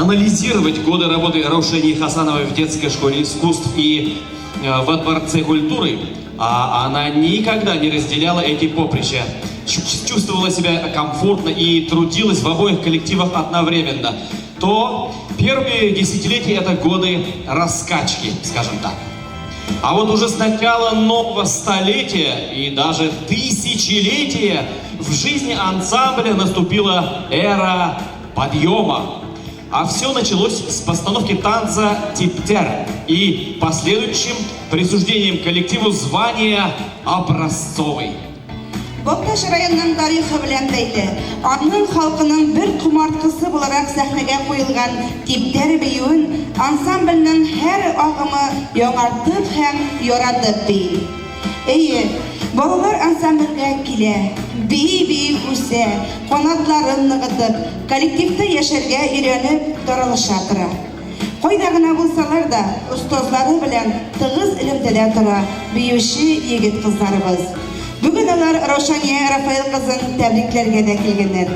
анализировать годы работы Раушании Хасановой в детской школе искусств и во Дворце культуры, а она никогда не разделяла эти поприща. Чувствовала себя комфортно и трудилась в обоих коллективах одновременно, то первые десятилетия это годы раскачки, скажем так. А вот уже с начала нового столетия и даже тысячелетия в жизни ансамбля наступила эра подъема. А все началось с постановки танца «Типтер» и последующим присуждением коллективу звания «Образцовый». Балташ районының тарихы белән бәйле, аның халкының бер кумарткысы буларак сәхнәгә куелган «Типтер» биюен ансамбльнең һәр агымы яңартып һәм яратып бии. Әйе, балалар ансамбльгә килә, бии үсә, канатларын ныгытып, коллективта яшәргә өйрәнеп таралыша тора. Кайда гына булсалар да, остазлары белән тыгыз элемтәдә тора биюче егет-кызларыбыз. Бүген алар Раушания Рафаэл кызын тәбрикләргә дә килгәннәр.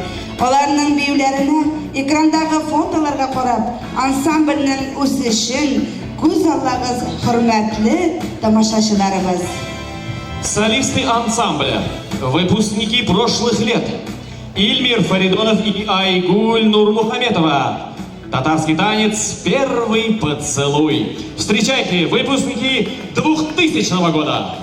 Аларның биюләренә, экрандагы фотоларга карап, ансамбльнең үсешен күз аллагыз, хөрмәтле тамашачыларыбыз. Солисты ансамбля, выпускники прошлых лет, Ильмир Фаридонов и Айгуль Нурмухаметова. Татарский танец «Первый поцелуй». Встречайте, выпускники 2000 года.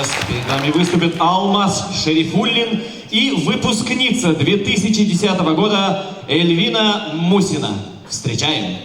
Сейчас перед нами выступит Алмаз Шерифуллин и выпускница 2010 года Эльвина Мусина. Встречаем!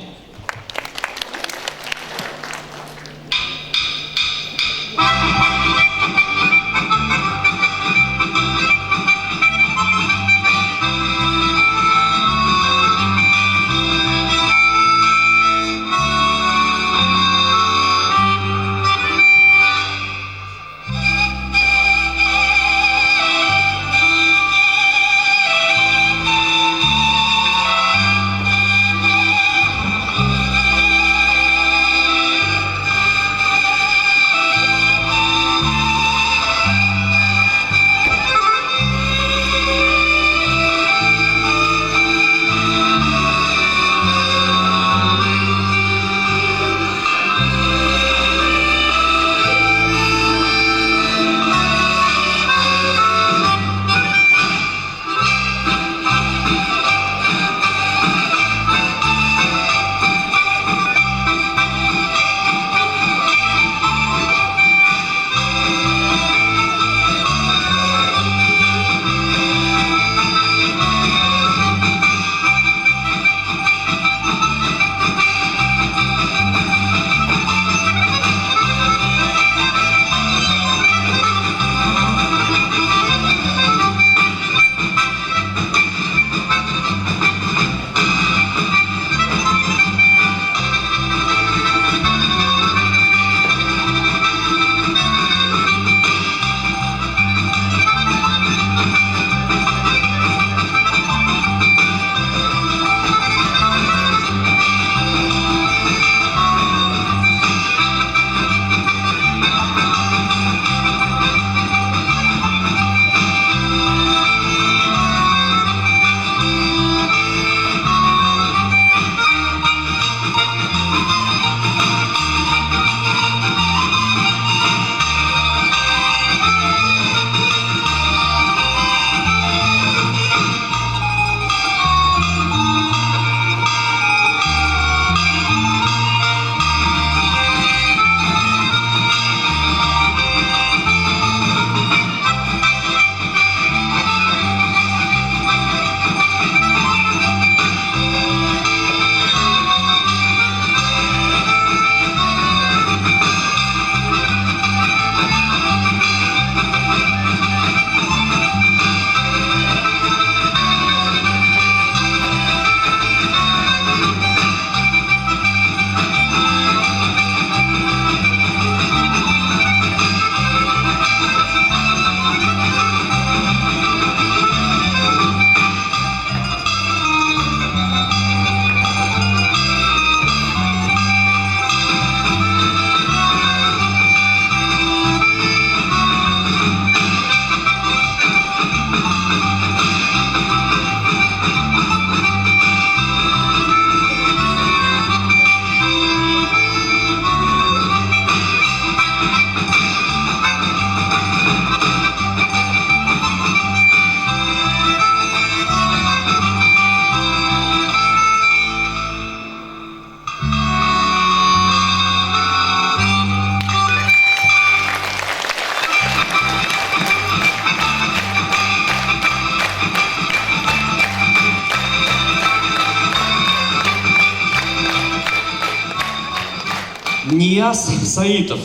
Нияз Саитов,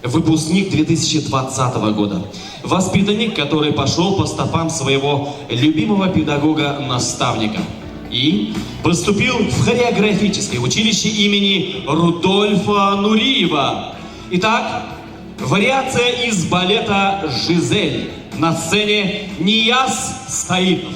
выпускник 2020 года. Воспитанник, который пошел по стопам своего любимого педагога-наставника. И поступил в хореографическое училище имени Рудольфа Нуриева. Итак, вариация из балета «Жизель». На сцене Нияз Саитов.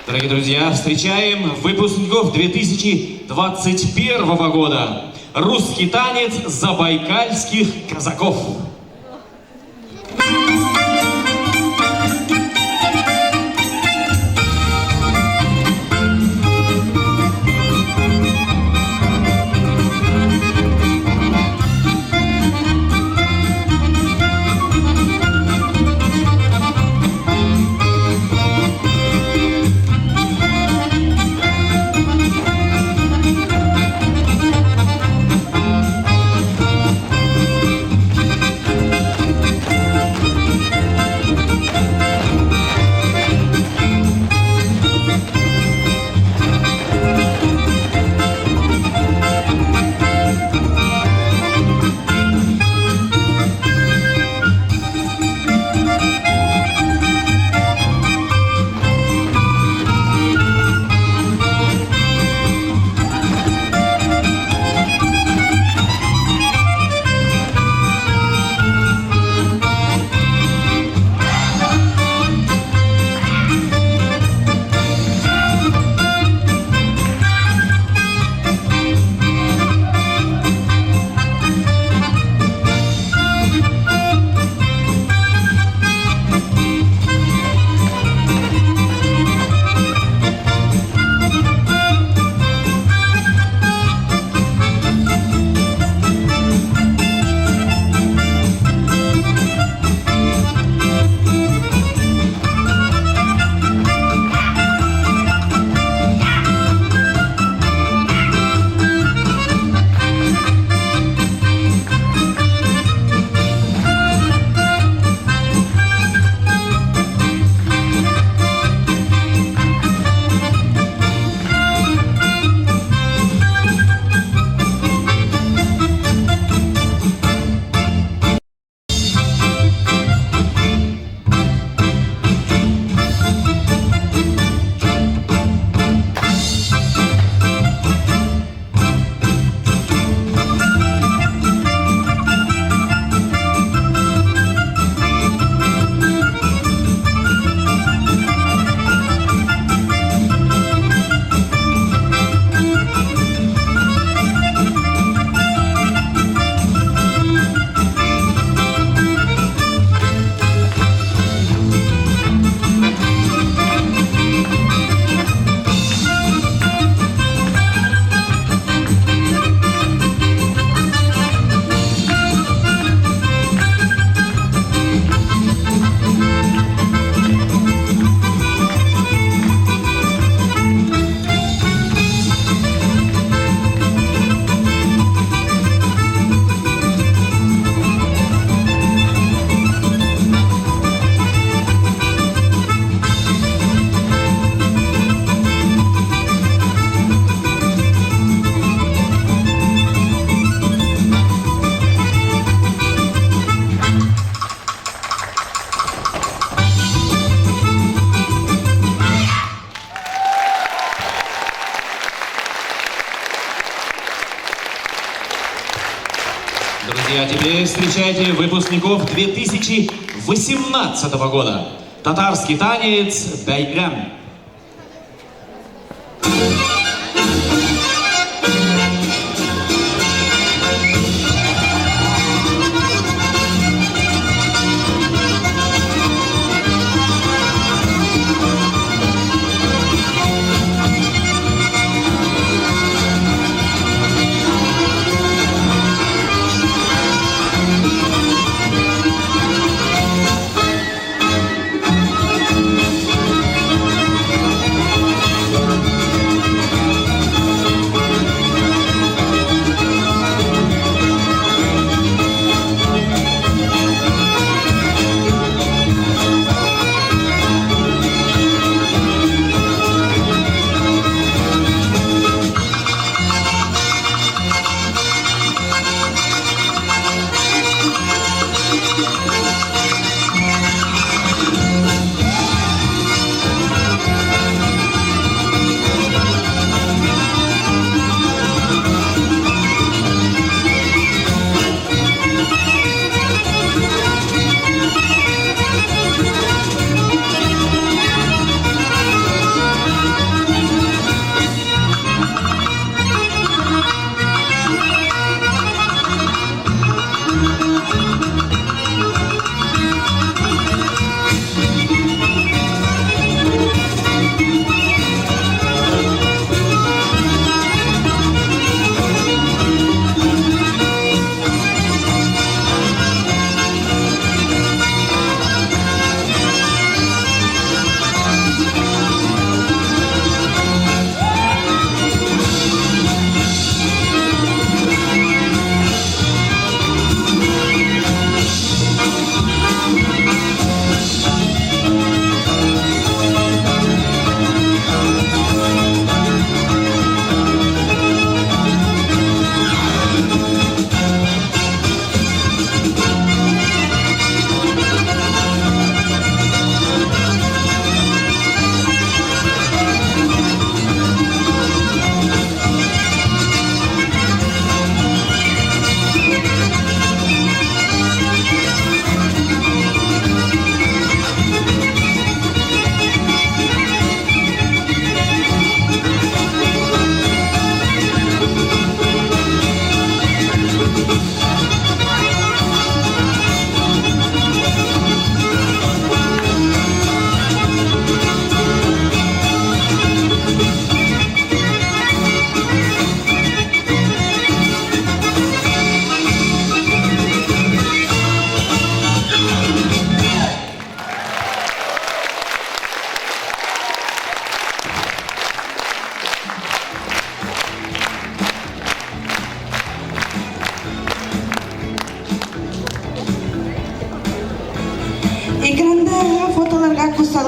Дорогие друзья, встречаем выпускников 2021 года. Русский танец забайкальских казаков. Друзья, теперь встречайте выпускников 2018 года. Татарский танец «Байгам».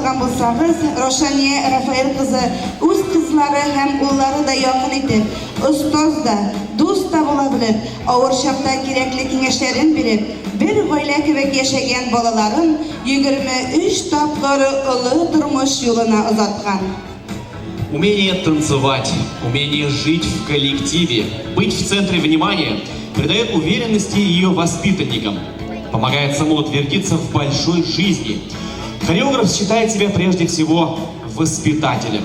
торган булсагыз, Рошания Рафаэль кызы үз кызлары һәм уллары да якын итеп, устоз да, дус та була белеп, авыр чакта кирәкле киңәшләрен биреп, бер гаилә кебек яшәгән балаларын 23 тапкыр олы тормыш юлына озаткан. Умение танцевать, умение жить в коллективе, быть в центре внимания придает уверенности ее воспитанникам, помогает самоутвердиться в большой жизни. Хореограф считает себя прежде всего воспитателем,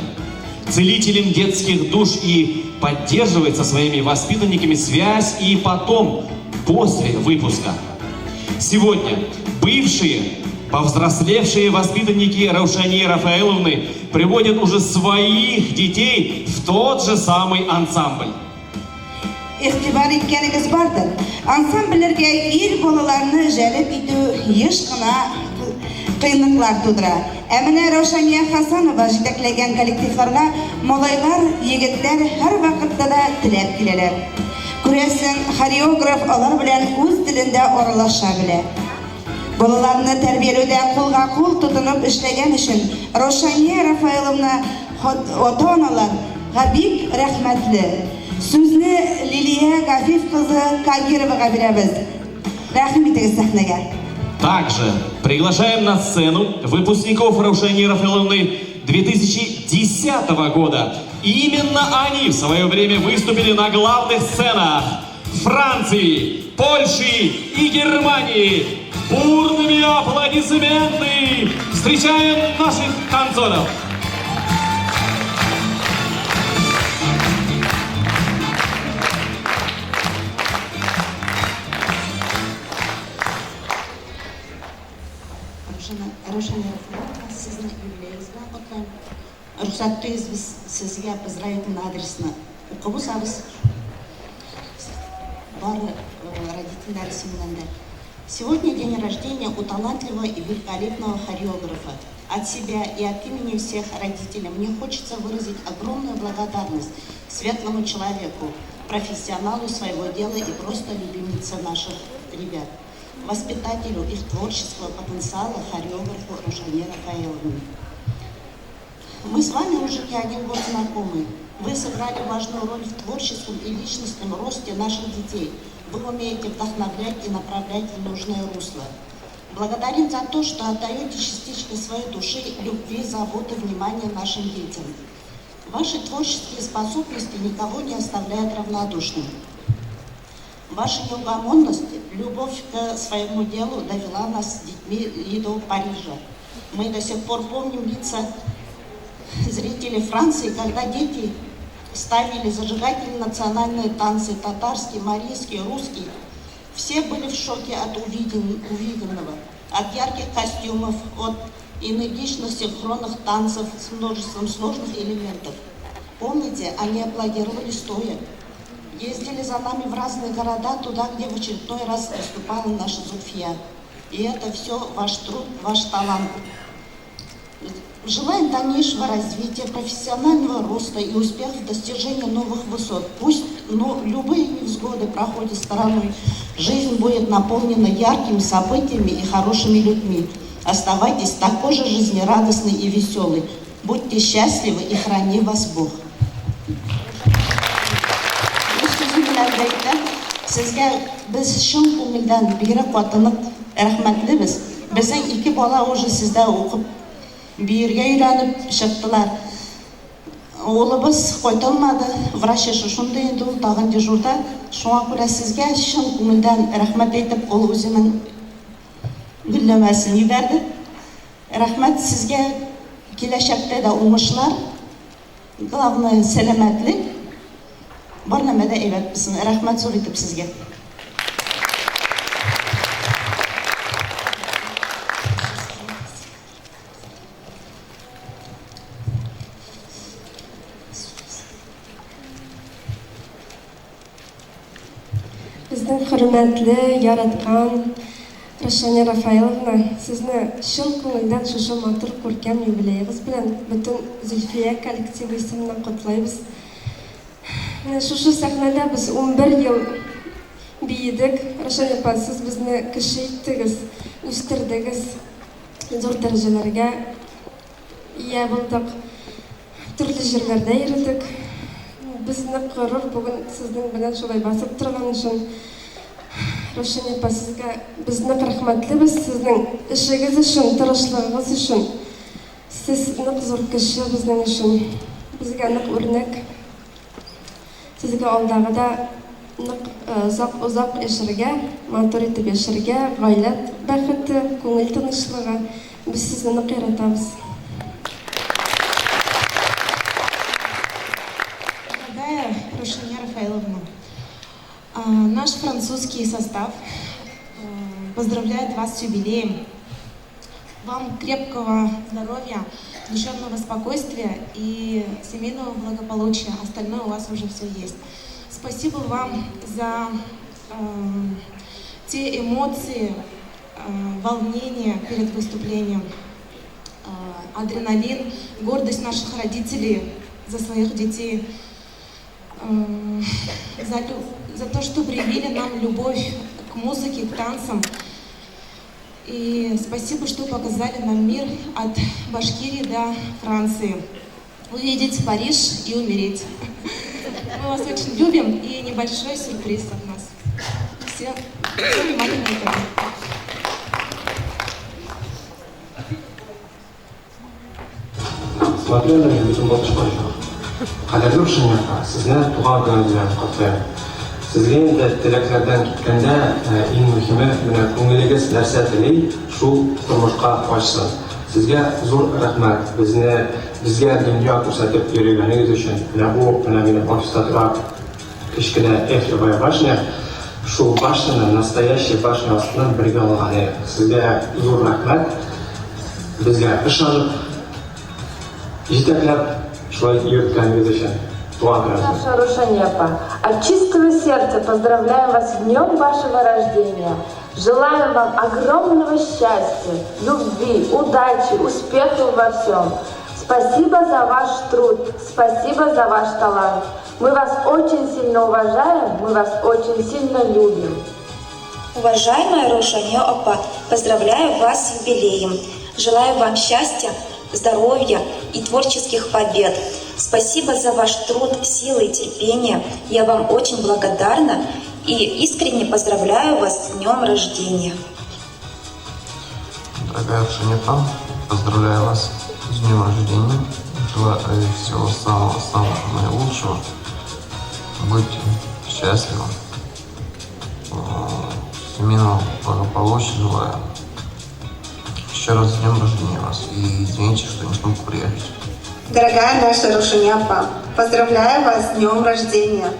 целителем детских душ и поддерживает со своими воспитанниками связь и потом, после выпуска. Сегодня бывшие, повзрослевшие воспитанники Раушании Рафаэловны приводят уже своих детей в тот же самый ансамбль. Игътибар иткәнегез бардыр. Ансамбльләргә ир балаларны җәлеп итү еш кына кыйнлыклар тудыра. Ә менә Раушания Хасанова җитәкләгән коллективларга малайлар, егетләр һәр вакытта да теләп киләләр. Күрәсең, хореограф алар белән үз телендә аралаша белә. Балаларны тәрбияләүдә кулга-кул тотынып эшләгән өчен Раушания Рафаэловна ата-аналарга бик рәхмәтле. Сүзне Лилия Гафиф кызы Кагировага бирәбез. Рәхим итегез сәхнәгә. Также приглашаем на сцену выпускников Раушании Рафаэловны 2010 года. Именно они в свое время выступили на главных сценах Франции, Польши и Германии. Бурными аплодисменты встречаем наших танцоров. Раушания Рафаэловна, sizin юбилейіңізбен құттықтаймын. Рұқсат етіңіз, біз сізге поздравительный адресна оқып алсаңыз. Бар родителяр семьяда. Сегодня день рождения у талантливого и великолепного хореографа. От себя и от имени всех родителей мне хочется выразить огромную благодарность светлому человеку, профессионалу своего дела и просто любимице наших ребят, воспитателю их творческого потенциала, хореографу Раушании Рафаэловне. Мы с вами уже не один год знакомы. Вы сыграли важную роль в творческом и личностном росте наших детей. Вы умеете вдохновлять и направлять в нужное русло. Благодарим за то, что отдаете частичку своей души, любви, заботы, внимания нашим детям. Ваши творческие способности никого не оставляют равнодушным. Ваша неугомонность, любовь к своему делу довела нас с детьми и до Парижа. Мы до сих пор помним лица зрителей Франции, когда дети ставили зажигательные национальные танцы, татарский, марийский, русский. Все были в шоке от увиденного, от ярких костюмов, от энергичных синхронных танцев с множеством сложных элементов. Помните, они аплодировали стоя. Ездили за нами в разные города, туда, где в очередной раз выступала наша Зульфия. И это все ваш труд, ваш талант. Желаем дальнейшего развития, профессионального роста и успехов в достижении новых высот. Пусть любые невзгоды проходят стороной. Жизнь будет наполнена яркими событиями и хорошими людьми. Оставайтесь такой же жизнерадостной и веселой. Будьте счастливы и храни вас Бог. Sizga biz shun ko'ngildan beri qotinib rahmatlimiz. Bizning ikki bola уже sizda o'qib bu yerga uylanib chiqdilar. O'g'limiz qo'ytilmadi, vrach shunday endi u tag'in dejurda. Shunga ko'ra sizga shun ko'ngildan rahmat aytib, u o'zining gullamasini yubordi. Rahmat sizga kelajakda da o'ngishlar, главное salomatlik. Bir nimada evat bilsin. Rahmat zo'r etib sizga. Bizning hurmatli, yaratgan Raушания Рафаэловна, sizni shun ko'ngildan shu matr ko'rkam yubileyingiz bilan butun Zulfiya kollektivi ismidan qutlaymiz. Şu sahnada biz 11 yıl büyüdük. Raушания апа, siz bizni kishi ettiniz, o'stirdingiz, zo'r darajalarga я булдык. Төрле җирләрдә йөрдек. Безне гырур бүген сезнең белән шулай басып торган өчен. Рошан апа, сезгә безне рәхмәтлебез сезнең эшегез өчен, тырышлыгыгыз өчен. Сез нык зур кеше безнең өчен. Безгә нык үрнәк. Сезгә алдагыда нык озак яшәргә, матур итеп яшәргә, гаилә бәхете, күңел тынычлыгы. Без сезне нык яратабыз. Дорогая Рушания Рафаиловна, наш французский состав поздравляет вас с юбилеем. Вам крепкого здоровья, душевного спокойствия и семейного благополучия. Остальное у вас уже все есть. Спасибо вам за те эмоции, волнение перед выступлением, адреналин, гордость наших родителей за своих детей, за то, что привили нам любовь к музыке, к танцам. И спасибо, что показали нам мир от Башкирии до Франции. Увидеть Париж и умереть. Мы вас очень любим, и небольшой сюрприз от нас. Все внимательно. Смотрели bütün болчугур. Кадерлүү Рушания апа, сизне туган күнүңүз менен куттуктайм. Сизге энди тилектерден кеткенде эң мухими мына көңүлүңүз нерсе тилей, ушул турмушка кошсун. Сизге зор рахмат. Бизге дүйнө көрсөтүп үйрөнгөнүңүз үчүн. Мына менин офиста турат кичкене эфирге башня. Ушул башняны настоящий башня астынан бирге алган. Сизге зор рахмат. Бизге ышанып жетеклеп шулай үйрөткөнүңүз үчүн. Наша Рушания апа, от чистого сердца поздравляем вас с днем вашего рождения. Желаем вам огромного счастья, любви, удачи, успехов во всем. Спасибо за ваш труд, спасибо за ваш талант. Мы вас очень сильно уважаем, мы вас очень сильно любим. Уважаемая Рушания апа, поздравляю вас с юбилеем. Желаю вам счастья, здоровья и творческих побед. Спасибо за ваш труд, силы и терпение. Я вам очень благодарна и искренне поздравляю вас с днем рождения. Дорогая Рушания апа, поздравляю вас с днем рождения. Желаю всего самого наилучшего. Будьте счастливы. Семейного благополучия желаю. Еще раз с днем рождения вас. И извините, что не смог приехать. Дорогая наша Рушания апа, поздравляю вас с днем рождения.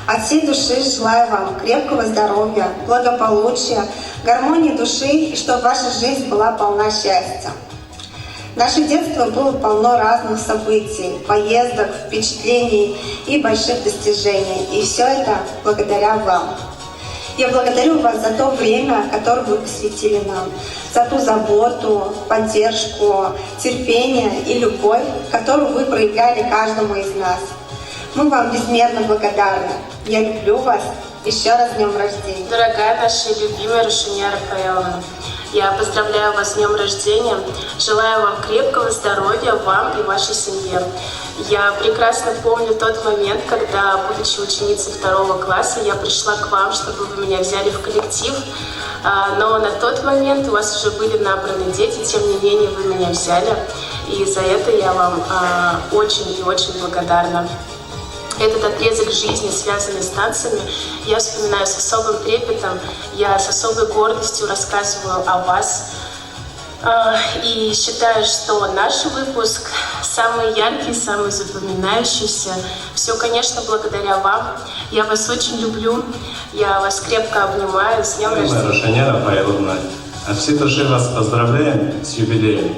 От всей души желаю вам крепкого здоровья, благополучия, гармонии души и чтобы ваша жизнь была полна счастья. Наше детство было полно разных событий, поездок, впечатлений и больших достижений. И все это благодаря вам. Я благодарю вас за то время, которое вы посвятили нам, за ту заботу, поддержку, терпение и любовь, которую вы проявляли каждому из нас. Мы вам безмерно благодарны. Я люблю вас. Еще раз с днем рождения. Дорогая наша любимая Рушания Рафаиловна, я поздравляю вас с днем рождения. Желаю вам крепкого здоровья, вам и вашей семье. Я прекрасно помню тот момент, когда, будучи ученицей 2 класса, я пришла к вам, чтобы вы меня взяли в коллектив. Но на тот момент у вас уже были набраны дети, тем не менее вы меня взяли. И за это я вам очень и очень благодарна. Этот отрезок жизни, связанный с танцами, я вспоминаю с особым трепетом, я с особой гордостью рассказываю о вас. И считаю, что наш выпуск самый яркий, самый запоминающийся. Все, конечно, благодаря вам. Я вас очень люблю, я вас крепко обнимаю. С днем рождения. Рушания Рафаиловна, от всей души вас поздравляем с юбилеем.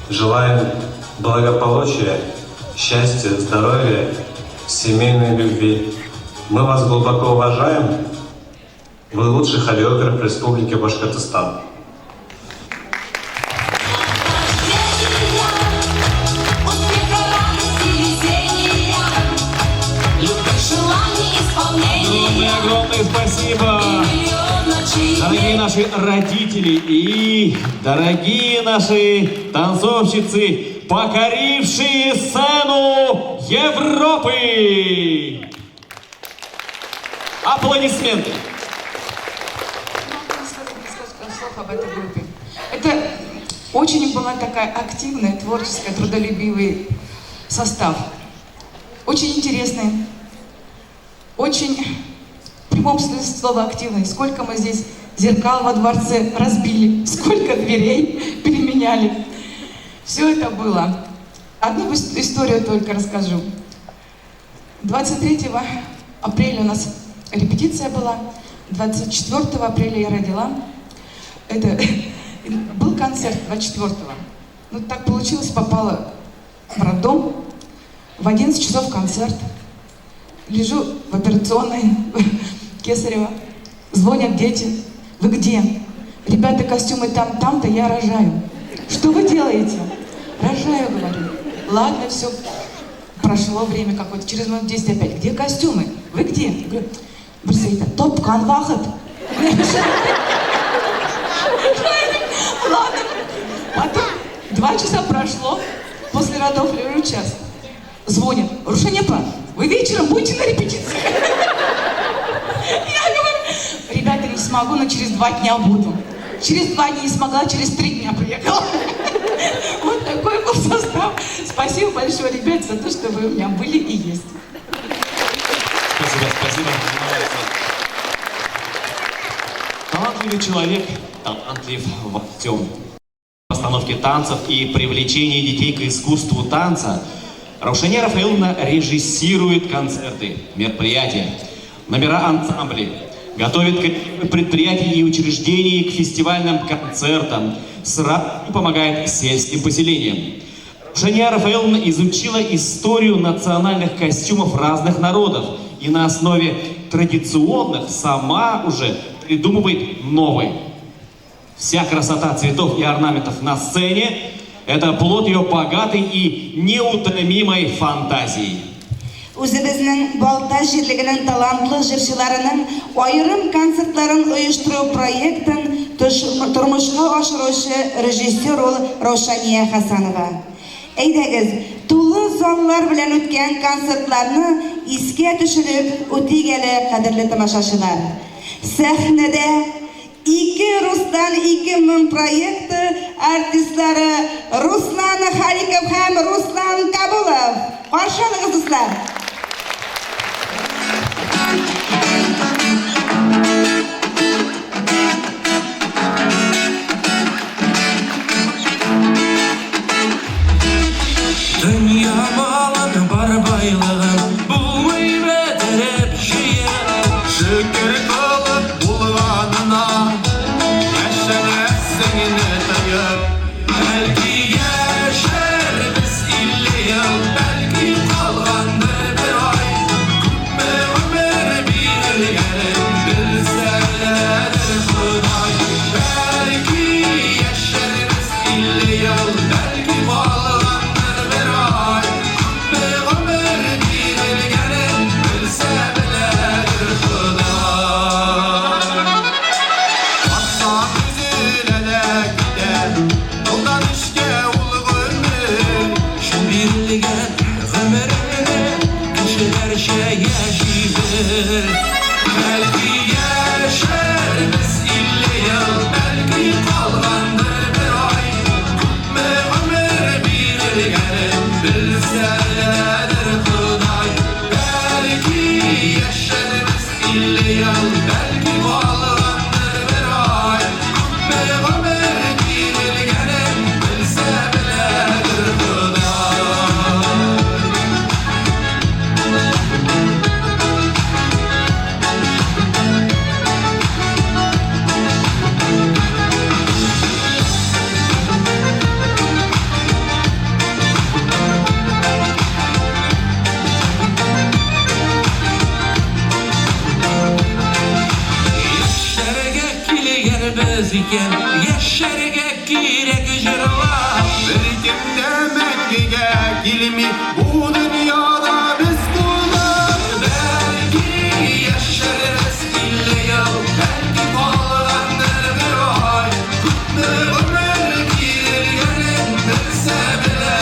Желаем благополучия, счастья, здоровья, семейной любви. Мы вас глубоко уважаем. Вы лучший хореограф Республики Башкортостан. Огромное спасибо, дорогие наши родители и дорогие наши танцовщицы. покорившие сцену Европы. Аплодисменты. Слов об этой группе. Это очень была такая активная, творческая, трудолюбивый состав. Очень интересный. Очень, в прямом смысле слова, активный. Сколько мы здесь зеркал во дворце разбили, сколько дверей переменяли. Все это было. Одну историю только расскажу. 23 апреля у нас репетиция была. 24 апреля я родила. Это был концерт 24-го. Ну, так получилось, попала в роддом. В 11 часов концерт. Лежу в операционной Кесарева. Звонят дети. Вы где? Ребята, костюмы там, там-то, я рожаю. Что вы делаете? Рожаю, говорю. Ладно, все. Прошло время какое-то. Через минут 10 опять. Где костюмы? Вы где? Я говорю, Брусейта, топ-кан вахат. Ладно. Потом 2 часа прошло. После родов лежу час. Звонит. Рушанепа, вы вечером будете на репетиции? Я говорю, ребята, не смогу, но через 2 дня буду. Через 2 дня не смогла, через 3 дня приехала. Вот такой был состав. Спасибо большое, ребят, за то, что вы у меня были и есть. Спасибо, спасибо. Талантливый человек, талантлив во всем. Постановке танцев и привлечении детей к искусству танца Раушания Рафаиловна режиссирует концерты, мероприятия, номера ансамблей, готовит предприятия и учреждений к фестивальным концертам, сразу помогает сельским поселениям. Раушания Рафаиловна изучила историю национальных костюмов разных народов и на основе традиционных сама уже придумывает новые. Вся красота цветов и орнаментов на сцене – это плод ее богатой и неутомимой фантазии. Үзебезнең Балташ җирлегенең талантлы җырчыларының аерым концертларын оештыру проектын тормышка ашыручы режиссер Раушания Хасанова. Әйдәгез, тулы заллар белән үткән концертларны искә төшереп үтик әле, кадерле тамашачылар. Сәхнәдә 2 Руслан 2000 проекты артистлары Руслан Хариков һәм Руслан Кабулов. Каршы алыгыз, дуслар. Dünya malın var baylığın bulmay beterep şeye şükür kalıp bulganına yaşanasın yine tayır belki yaşar biz 50 yıl belki kalgandır bir ay kümme ömür bir gelin bilseler Huday belki yaşar biz 50 yıl belki kalgandır bir ay kümme ömür bir gelin bilseler Huday Atsan üzülene gider yoldan işke ulu ömür Şu birliğe ömrüne kişiler şey yaşayır Belki yaşar biz 50 yıl belki kalgandır bir ay kümme ömür bir gelin bilseler Huday belki yaşar biz 50 yıl belki kalgandır bir ay kümme ömür bir gelin bilseler Huday Yaşarga kileger biz iken yaşarga kirek jırlar bir kimde mengiga kilimi bu dünyada biz kullar belki yaşarız 50 yıl belki kalgandır bir ay kümme ömür bir gelin bilse bile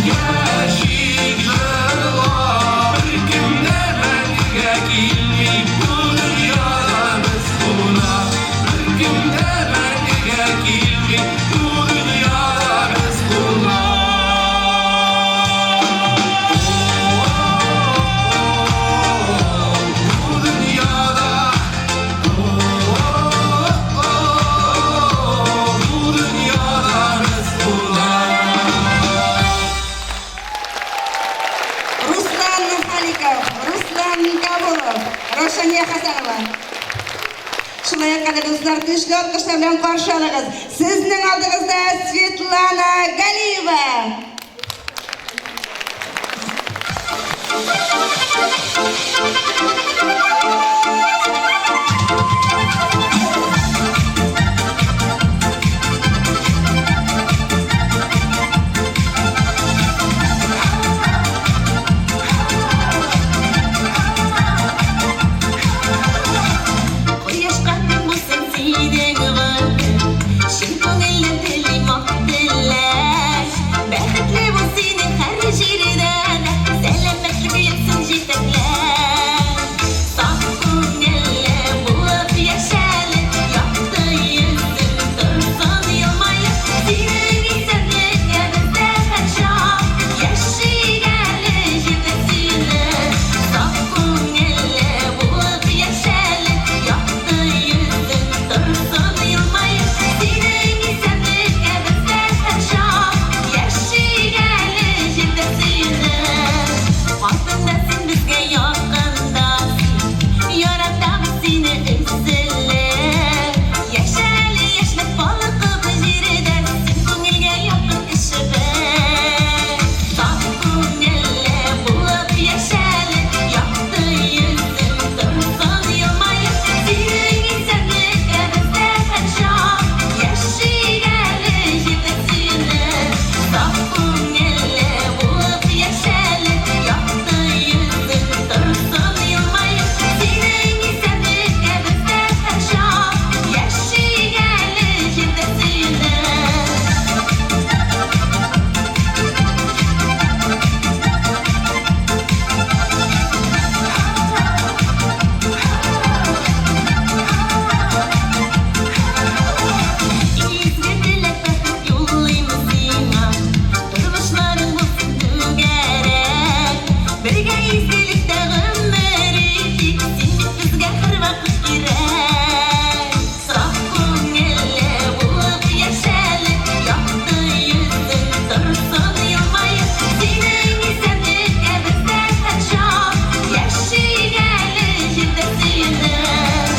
Ящик жила, кімде мәңгіге келмей, бұл дүнияда біз құлына. Кімде мәңгіге келмей, бұл дүнияда біз құлына. Бұл дүнияда, бұл дүнияда біз құлына. Руслан Халиков, Руслан Габуров, Рошания Хасанова. Шулай кадәрле дуслар, көчле алкышлар белән каршы алыгыз. Сезнең алдыгызда Светлана Галиева. Кояшкан булсын синең гомер, шын күңелле телим ак теләк. Бәхетле бул синең һәр җирдә, сәламәтлек йөрсен җитәкләп. Саф күңелле булып яшәле, якты йөзең торсын елмаеп. Синең исәнлеккә бездә һәрчак яшигәле җирдә сөйләп. Саф күңелле булып яшәле, якты йөзең торсын елмаеп. Синең исәнлеккә бездә һәрчак яшигәле җирдә сөйләп. Артында син безгә якындасың, яратабыз сине эзләп. Яшәле яшьлек балкып җирдә, син күңелгә якын кешебез. Саф күңелле булып яшәле, якты йөзең торсын елмаеп. Синең исәнлеккә бездә һәрчак яшигәле җирдә сөйләп. Саф күңелле булып яшәле, якты йөзең торсын елмаеп. Синең исәнлеккә бездә һәрчак яшигәле җирдә Изге теләк бәхет юллыймыз сиңа, тормышларың булсын түгәрәк. Бергә изгелектә гомер итик, син бит безгә һәрвакыт кирәк. Саф күңелле булып яшәле, якты йөзең торсын елмаеп. Синең исәнлеккә бездә һәрчак яшигәле җирдә сөйләп.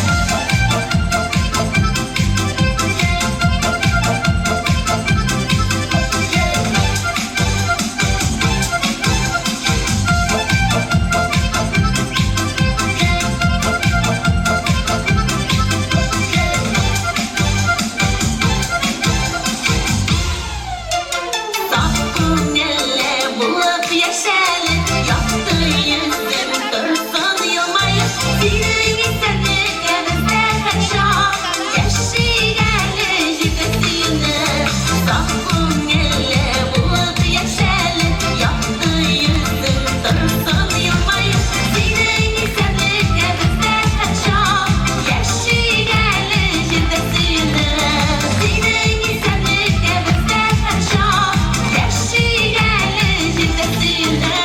Саф күңелле булып яшәле, якты йөзең торсын елмаеп. Синең исәнлеккә бездә һәрчак яшигәле җирдә сөйләп. Саф күңелле булып яшәле, якты йөзең торсын елмаеп. Синең исәнлеккә бездә һәрчак яшигәле җирдә сөйләп. Синең исәнлеккә бездә һәрчак яшигәле җирдә сөйләп.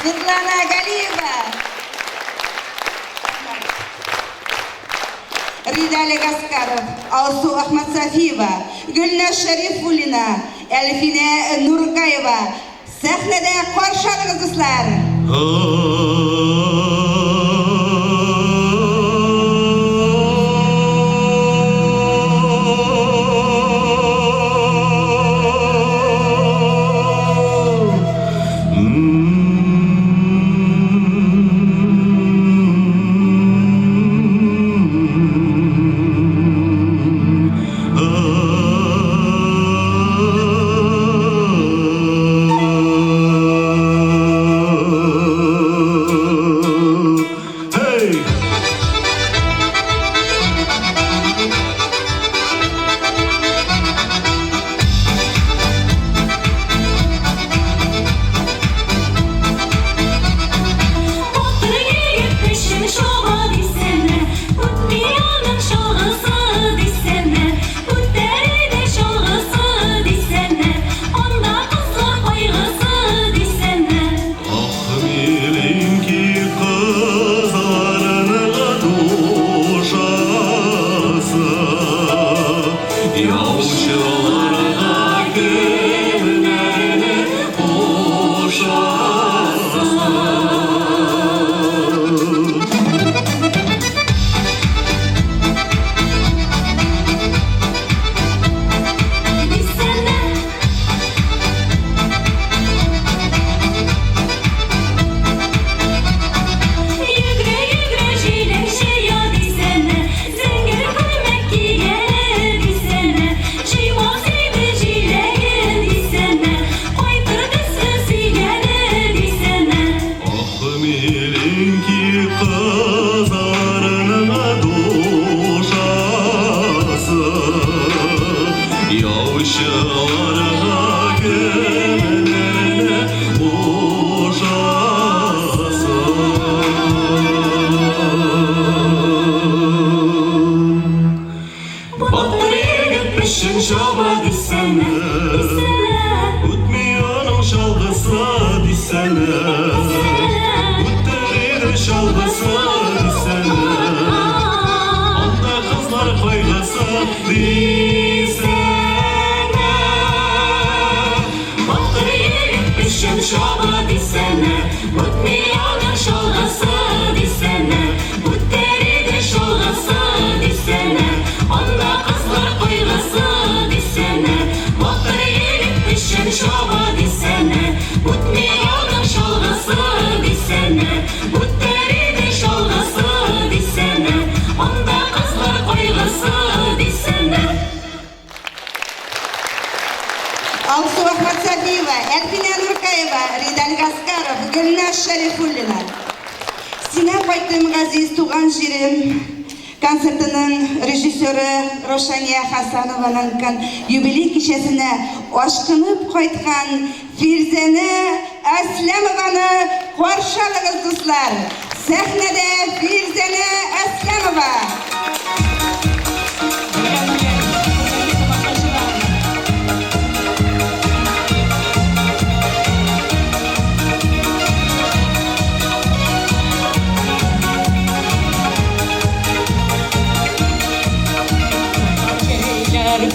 Светлана Галиева. Ридали Гаскаров, Алсу Ахмадсафиева, Гөлнәр Шәрифуллина, Әлфинә Нургаева. Сәхнәдә каршы алыгыз, дуслар. desene Utları şalgasa desene Onda kızlar koylasa desene Bakır yerim pişim şaba desene Mutmiyanın şalgasa desene Utları de şalgasa desene Onda kızlar koylasa desene Bakır yerim pişim şaba desene Mutmiyanın şalgasa desene Utları de şalgasa desene Onda kızlar koylasa desene Алсу Ахмадсабиева, Эльфина Нуркаева, Ридан Гаскаров, Гүлназ Шарифуллина. Синен қайтым ғазиз туған жерім концертінің режиссері Рошания Хасанованың юбилей кешесіне ашқынып қайтқан Фирзене Әслямованы қоршалығыз достар. Сәхнеде Фирзене Әслямова.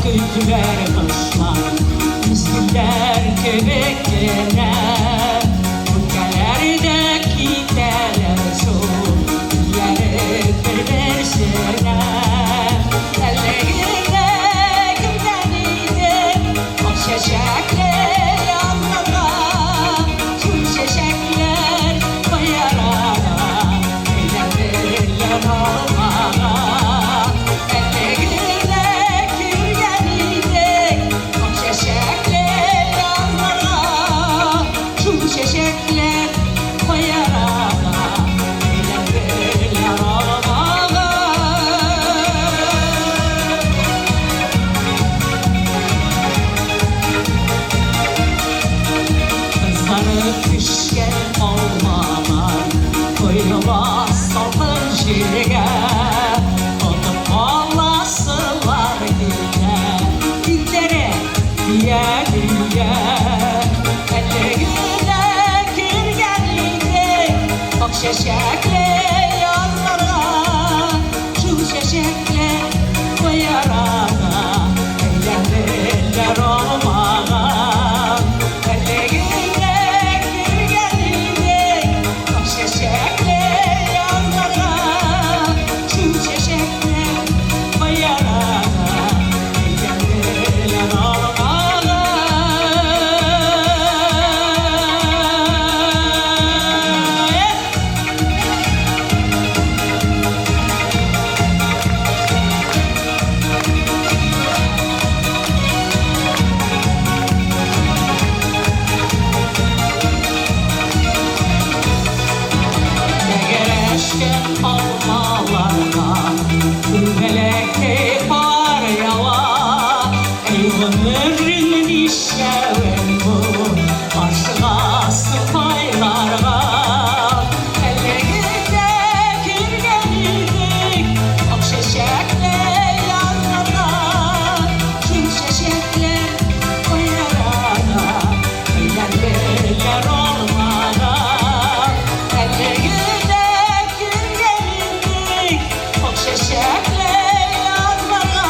Güldüler kızlar, miskinler köpeklere Ülkelerdeki derler soğuk, yere bir versene Ellerinde kimden iyidir, o çiçekler yanmağa Tüm çiçekler bayarana, eylerler olmağa Çiçekler koyarana, eylerler olmağa Kızları pişken olmalar, koyulmaz salkın şirge Otup ağlasılar dillere, diye diye Çiçekler yanlara, şu çiçekler koyarana, eylerler olmağa. Ellerinde gülgeninde, o çiçekler yanlara, şu çiçekler koyarana, eylerler olmağa. Ömrümün işleven bu Aşığa sıfaylarga Ellerinde kirgenildik O çiçekler yanlara Tüm çiçekler koyarana Eylerler olmağa Ellerinde kirgenildik O çiçekler yanlara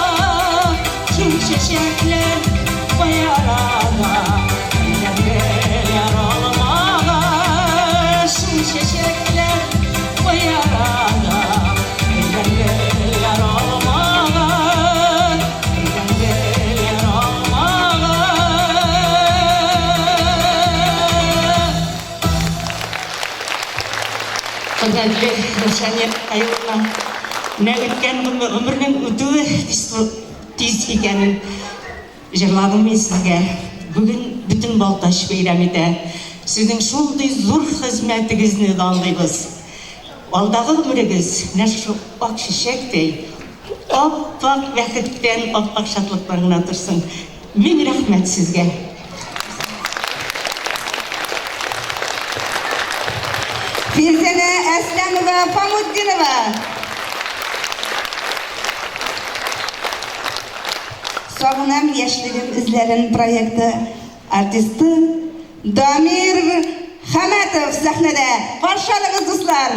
Tüm çiçekler koyarana Eylerler olmağa Şu çiçekler koyarana Eylerler olmağa Eylerler olmağa Kıdemli Roşanya Ayılma Ne ötken ömrünün ötüğü tez екенін жырладым мен сізге. Бүгін бүтін Балташ бейрамиде сіздің шулдай зор қызметіңізді даңдайбыз. Алдағы өміріңіз нәшу ақ шешектей, аппақ бақыттен аппақ шатлықтарына тұрсын. Мен рахмет сізге. Firzene Eslemova Pamuddinova. Sağınam Yaşligim İzlerin proyekti artisti Damir Хаматов сәхнәдә. Каршы алыгыз, дуслар.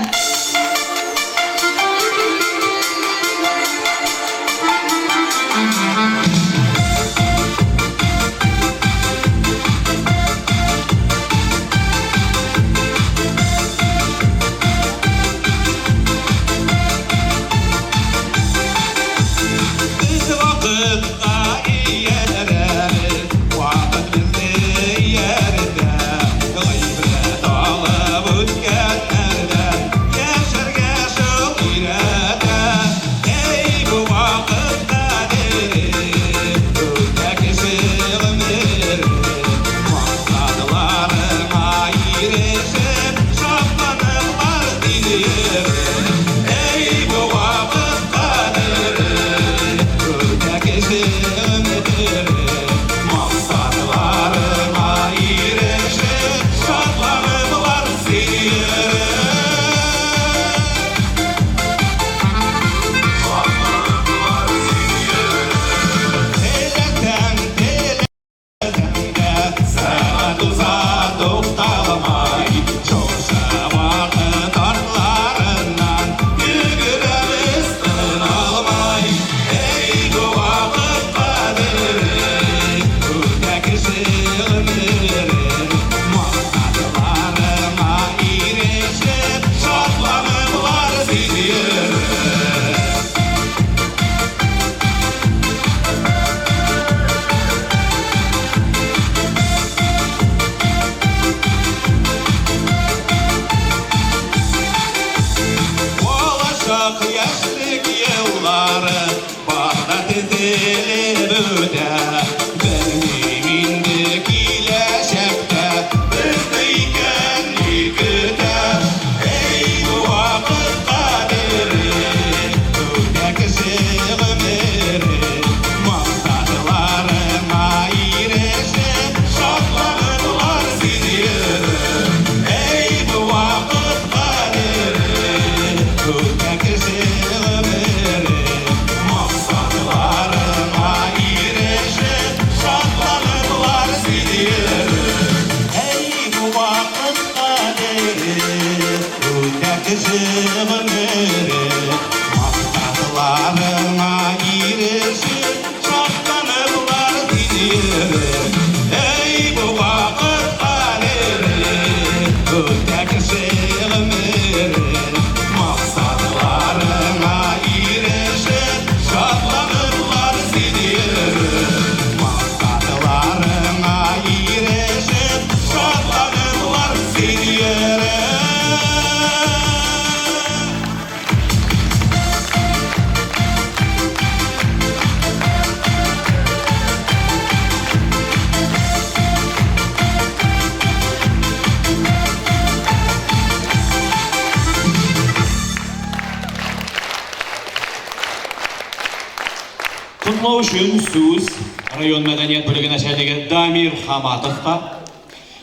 Құтлау үшін сөз район мәдәниет бөлігі начальнигі Дамир Хаматовқа,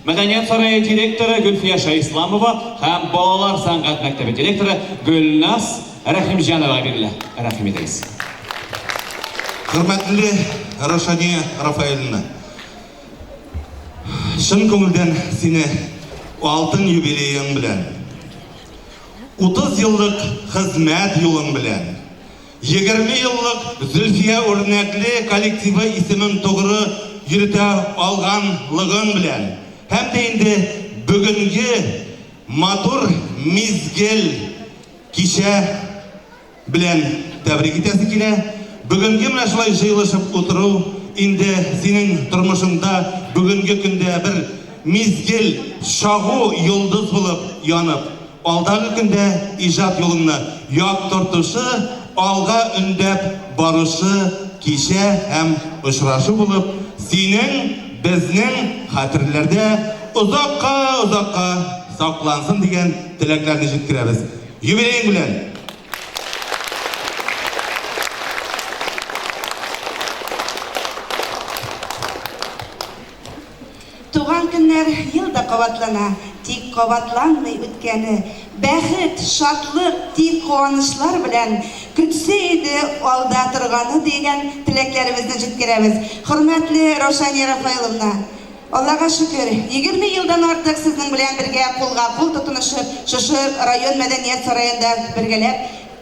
Мәдәниет сарайы директоры Гүлфия Шайисламова һәм балалар сәнгать мәктәбе директоры Гүлназ Рахимжанова бирелә. Рәхим итәбез. Хөрмәтле Рошания Рафаэльевна, шын күңелдән сине алтын юбилейың белән, 30 еллык хезмәт юлың белән, 20 еллык Зөлфия үрнәкле коллективы исемен тугры йөртә алганлыгың белән, һәм дә инде бүгенге матур мизгел кичә белән тәбрик итәсе килә. Бүгенге менә шулай җыелышып утыру инде синең тормышыңда бүгенге көндә бер мизгел шагу йолдыз булып янып, алдагы көндә иҗат юлыңны яктыртышы, алга өндәп барышы кичә һәм очрашу булып, синең безнең хәтерләрдә озакка саклансын дигән теләкләрне җиткерәбез. Юбилеең белән. Туган көннәр елда кабатлана, тик кабатланмый үткәне. Бәхет, шатлык, тик куанышлар белән көтсә иде алда торганы дигән теләкләребезне җиткерәбез. Хөрмәтле Рошания Рафаэловна, Аллага шükür, 20 yıldan artık sizin bilen birge kulga kul tutunuşup, şuşu rayon medeniyet sarayında birgelep,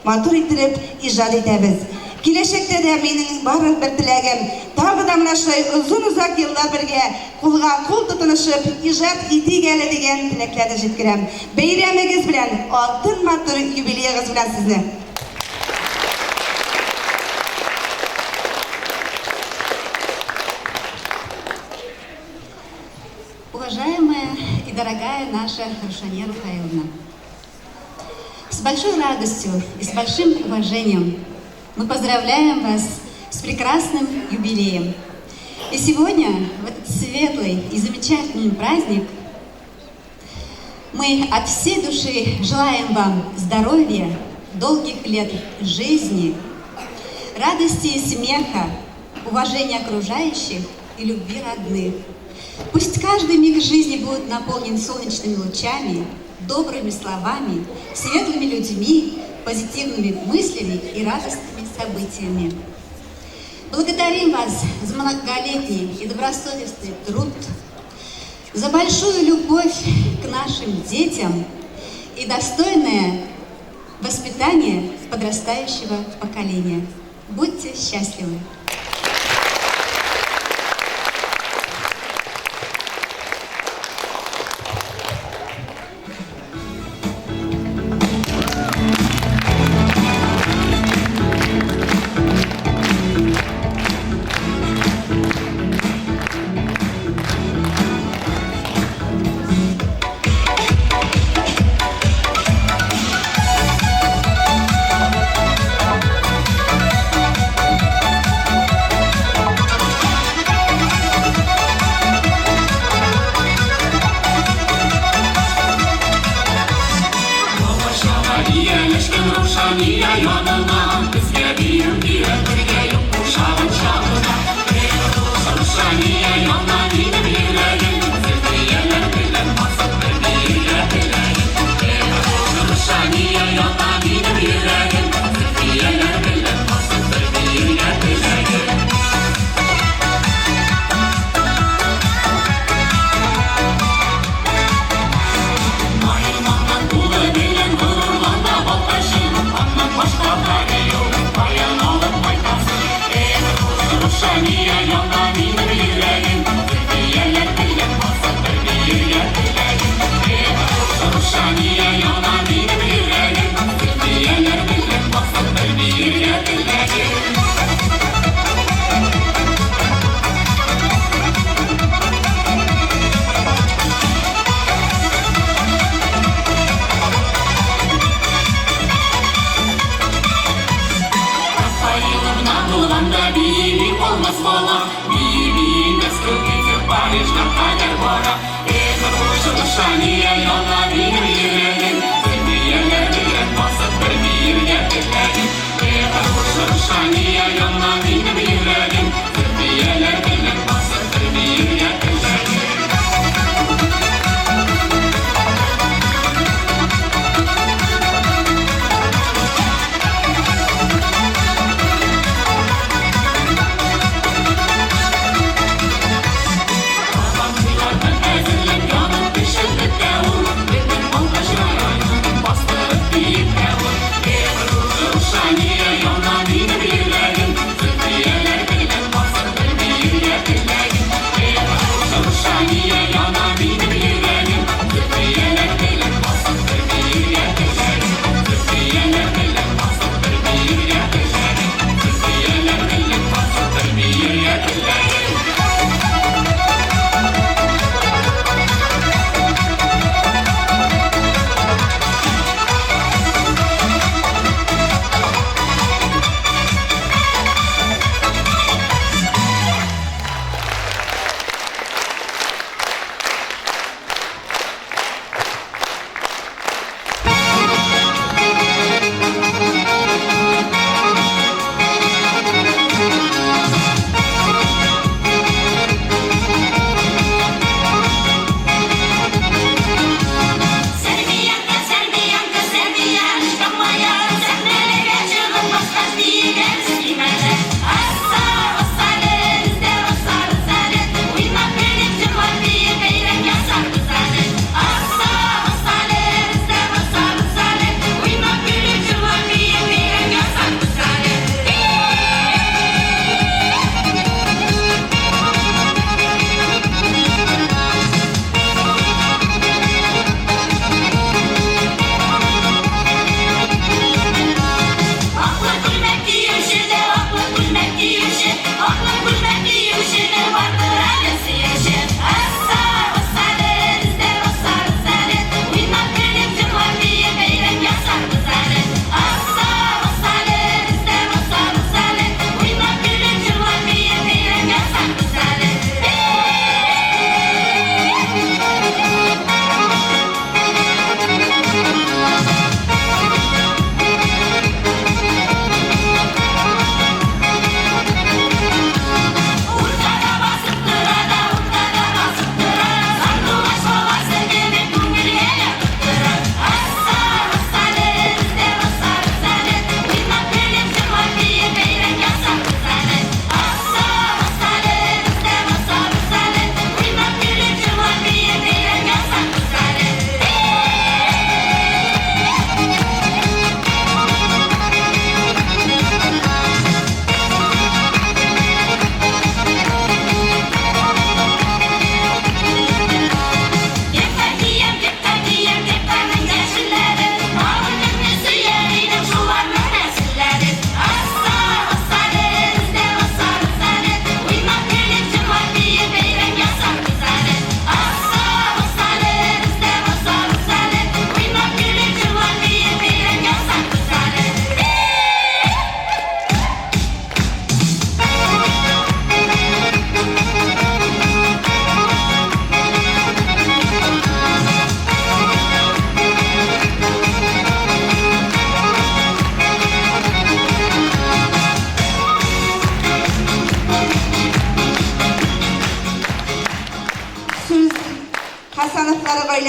matur ittirip icad edemiz. Kileşekte de menin barın bir dilegim, tabi da mınaşlay uzak yıllar birge kulga kul tutunuşup, icad iti gele degen dileklerine jetkirem. Beyremegiz bilen, altın matur jubileyigiz bilen sizni. Уважаемая и дорогая наша Рушания Рафаэловна, с большой радостью и с большим уважением мы поздравляем вас с прекрасным юбилеем. И сегодня, в этот светлый и замечательный праздник, мы от всей души желаем вам здоровья, долгих лет жизни, радости и смеха, уважения окружающих и любви родных. Пусть каждый миг жизни будет наполнен солнечными лучами, добрыми словами, светлыми людьми, позитивными мыслями и радостными событиями. Благодарим вас за многолетний и добросовестный труд, за большую любовь к нашим детям и достойное воспитание подрастающего поколения. Будьте счастливы! Şöyle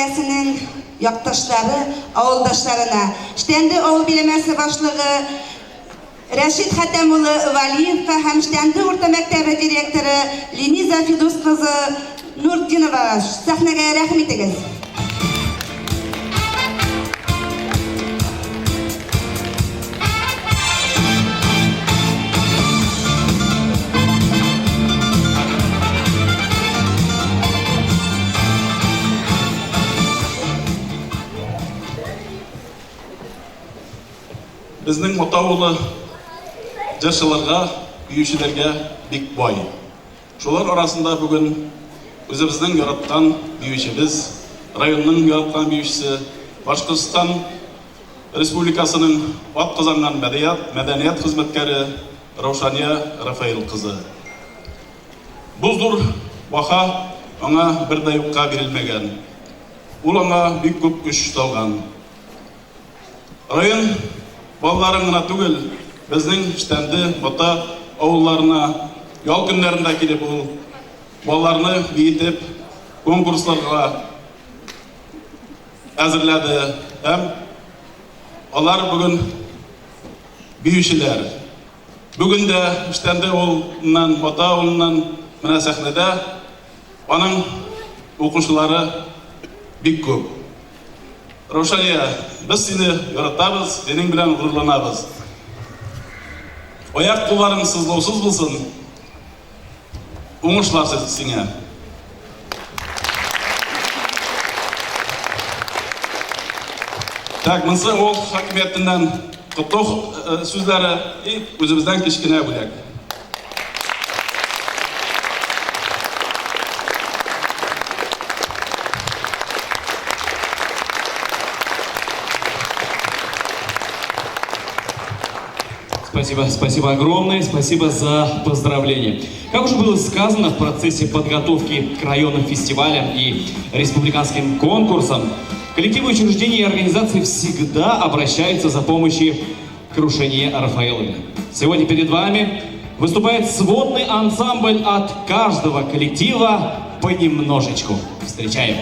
ailesinin yaktaşları, avuldaşlarına, Ştendi Avul Bilemesi Başlığı Reşit Hatemulu Valiyev'e hem Ştendi Orta Mektebi Direktörü Liniza Fidus kızı Nurdinova sahneye rahmet ediniz. Bizning Otavuli jashlarga, büyüşçilerge bik boy. Şolar arasında bugün özümüzden yaratkan büyüşçimiz, rayonun yaratkan büyüşçisi, Başkırıstan Respublikasının at kazangan medeniyet hizmetkari Ravşaniya Rafail kızı. Buzdur vaha ona bir dayıkka verilmegen. Ul ona büyük köp güç dalgan. Rayon ballarına tügül, bizning Ştendi Bota avullarına yol günlerinde kelip bu ballarını biyitip konkurslarga hazırladı. Hem onlar bugün büyüşçiler. Bugün de Ştendi avulundan, Bota avulundan mına sahnede onun okuşları bik köp. Ravşaniya, biz seni yaratabız, senin bilen gururlanabız. Oyak kulların sızlausuz bulsun. Uğuşlar sene. Tak, mınsı ol hakimiyetinden kutluk sözleri özümüzden keşkine bülek. Спасибо огромное, спасибо за поздравления. Как уже было сказано, в процессе подготовки к районным фестивалям и республиканским конкурсам, коллективы учреждений и организаций всегда обращаются за помощью к Рушане Рафаиловне. Сегодня перед вами выступает сводный ансамбль от каждого коллектива понемножечку. Встречаем!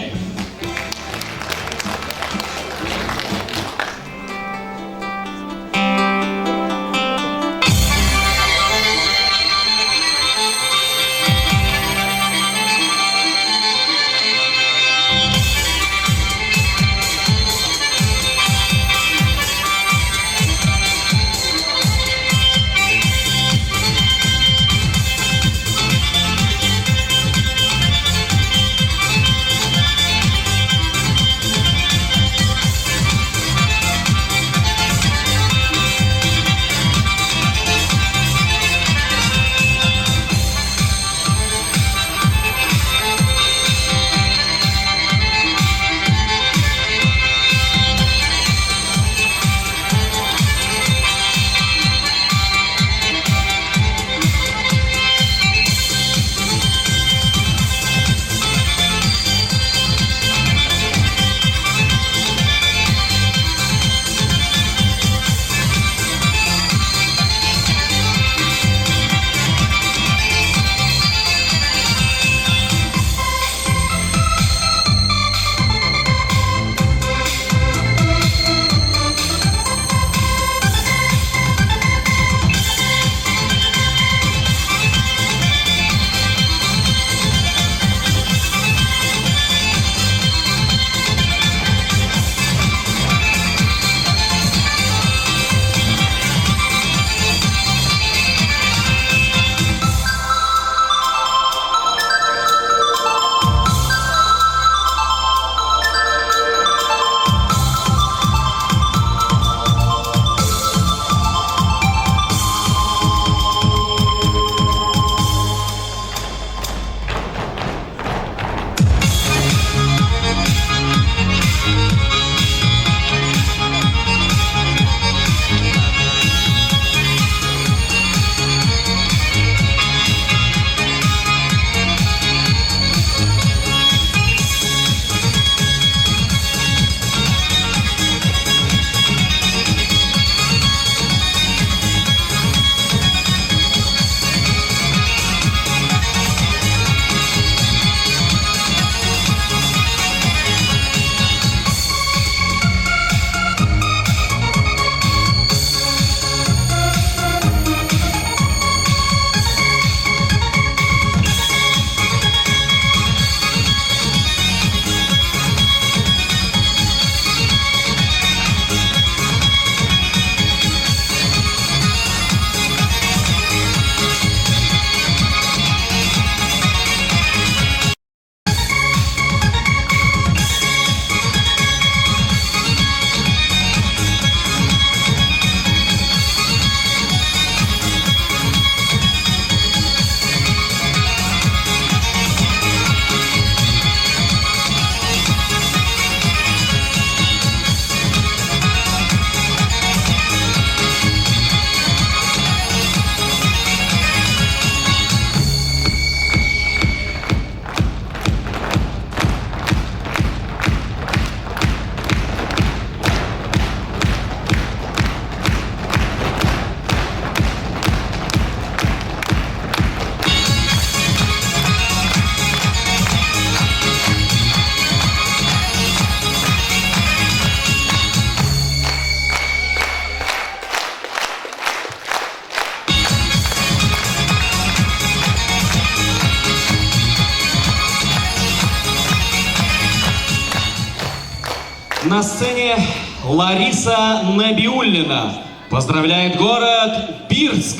На сцене Лариса Набиуллина поздравляет город Бирск.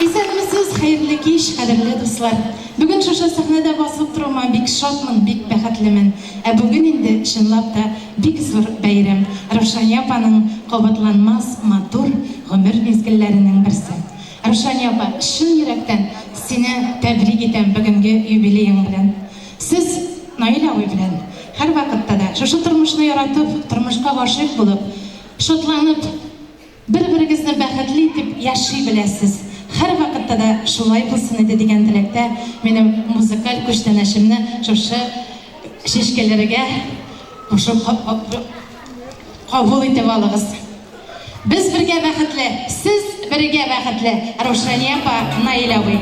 Исәнмесез, хәерле кич, кадерле дуслар. Бүген шушы сәхнәдә басып торуыма бик шатмын, бик бәхетлемен. Ә бүген инде чынлап та бик зур бәйрәм. Рушания апаның кабатланмас матур гомер мизгелләренең берсе. Рушания апа, чын йөрәктән сине тәбрик итәм бүгенге юбилеең белән. Сез Наил абый белән һәр вакытта да шушы тормышны яратып, тормышка гашыйк булып, шатланып, бер-берегезне бәхетле итеп яши беләсез. Һәр вакытта да шулай булсын иде дигән теләктә минем музыкаль күчтәнәшемне шушы шешкәләргә кушып кабул итеп алыгыз. Без бергә бәхетле, сез бергә бәхетле. Рушания апа, Наил абый.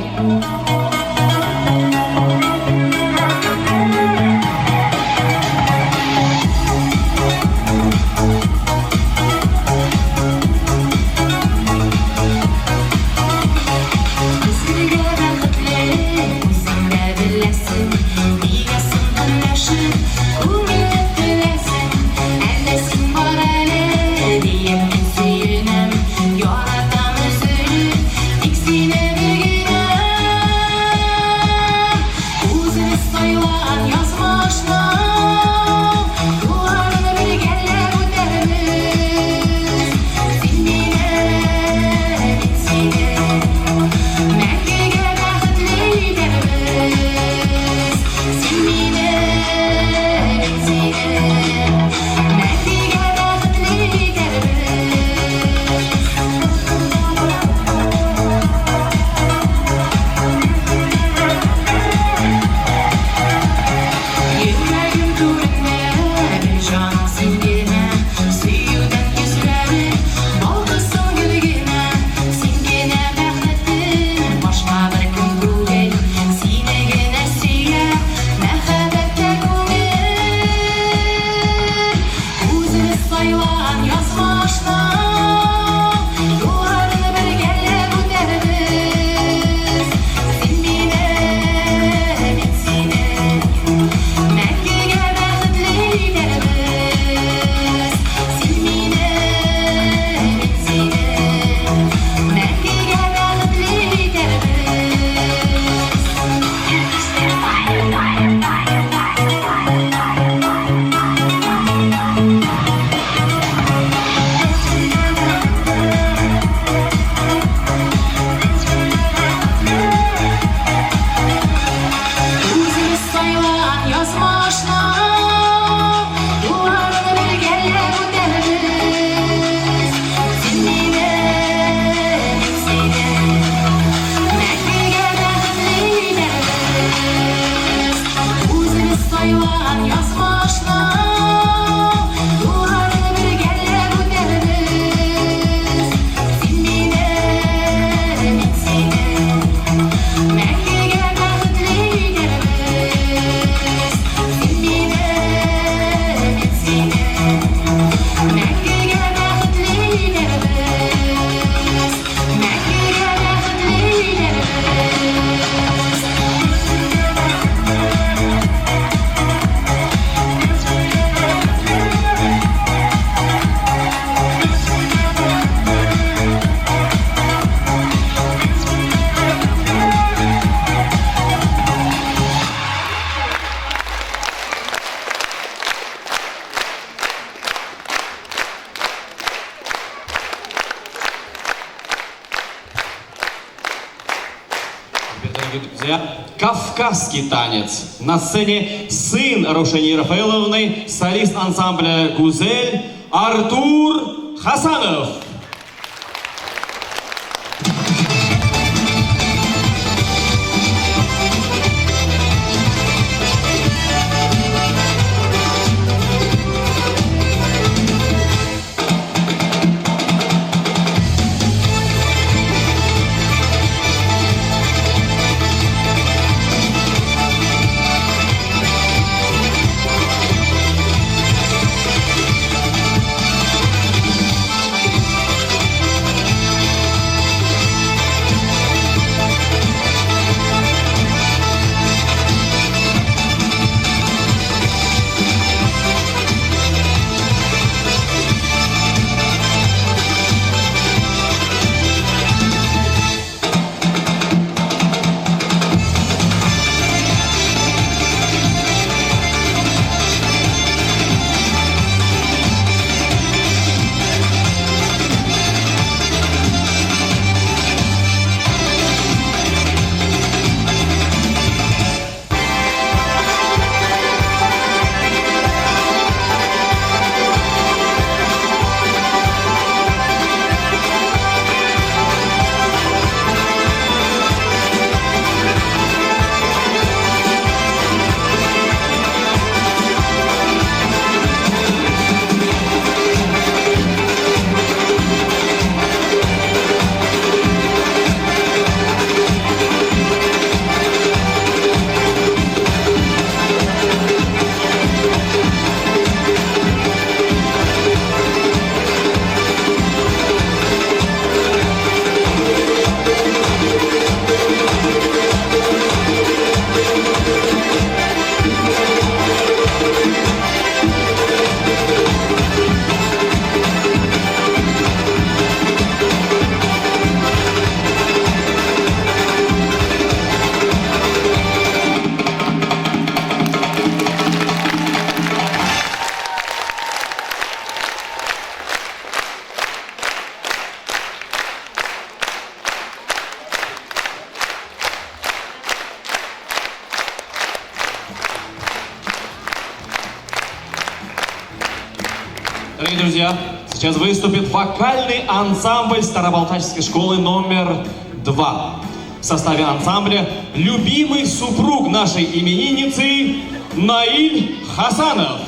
Друзья, кавказский танец. На сцене сын Рушании Рафаиловны, солист ансамбля «Гузель» Артур Хасанов. Дорогие друзья, сейчас выступит вокальный ансамбль Старобалтачской школы номер 2. В составе ансамбля любимый супруг нашей именинницы Наиль Хасанов.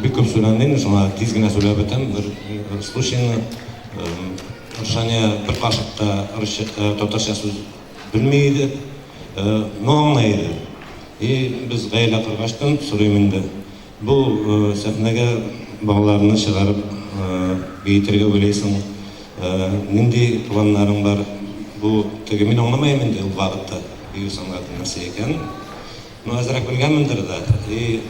Бик көп сөйләндем, шуңа тиз генә сөйләп бетәм. Бер случайны Рушания бер кашыкта татарча сүз белми иде, но аңлый иде. И без гаилә кыргаштан сорыйм инде. Бу сәхнәгә балаларны чыгарып бейтергә уйлыйсың. Нинди планнарың бар? Бу теге мин аңламыйм инде ул вакытта. Бию сәнгате нәрсә икән. Но азрак белгәнмендер дә. И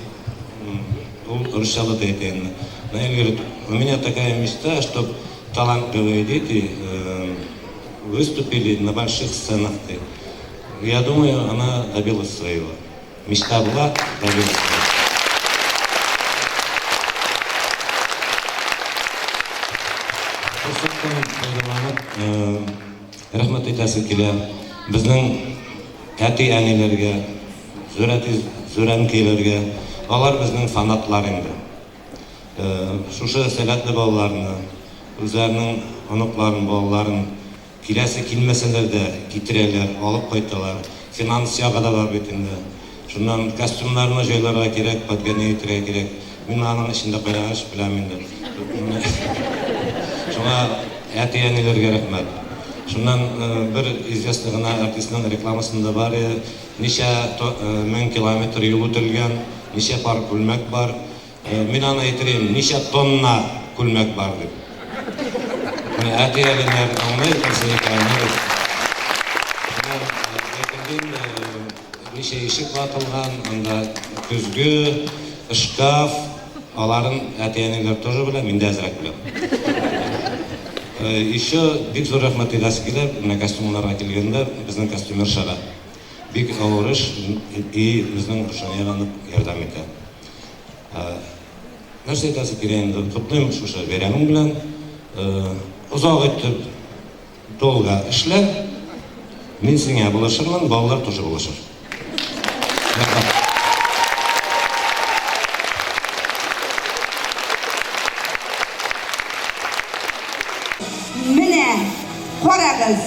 Русалда айтайын. Наиль говорит, у меня такая мечта, чтобы талантливые дети выступили на больших сценах. Я думаю, она добилась своего. Мечта была, добилась своего. Рәхмәт әйтәсе килә. Безнең әти-әниләргә, зөрәнкәйләргә, алар безнең фанатлар инде. Шушы сәләтле балаларны, үзләренең оныкларын, балаларын киләсе килмәсәләр дә китерәләр, алып кайталар. Финанс ягы да бар бит инде. Шуннан костюмнарны җайларга кирәк, подгоняй итәргә кирәк. Мен аның ішінде қойғаш білемін де. Шуңа әтиәнелерге рәхмәт. Шуннан бір известный гына артистның рекламасында бар, ничә 1000 километр юл үтелгән, ничә пар күлмәк бар. Мен аны әйтәм, ничә тонна күлмәк бар дип. Әтиәләр аңлый, кызыкланыр. Ничә ишек ватылган, анда көзгө, шкаф, аларын әтиәнеләр тоже белә, мин дә әзрәк беләм. Еще бик зур рәхмәт әйтәсе килә, менә костюмнарга килгәндә, безнең костюмершага бик авыр эш и безнең Рушанияга ярдәм итә. Нәрсә әйтәсе килә инде, котлыйм шушы бәйрәмең белән. Озак итеп долга эшлә. Мин сиңа булышырмын, балалар тоже булышыр. Менә карагыз.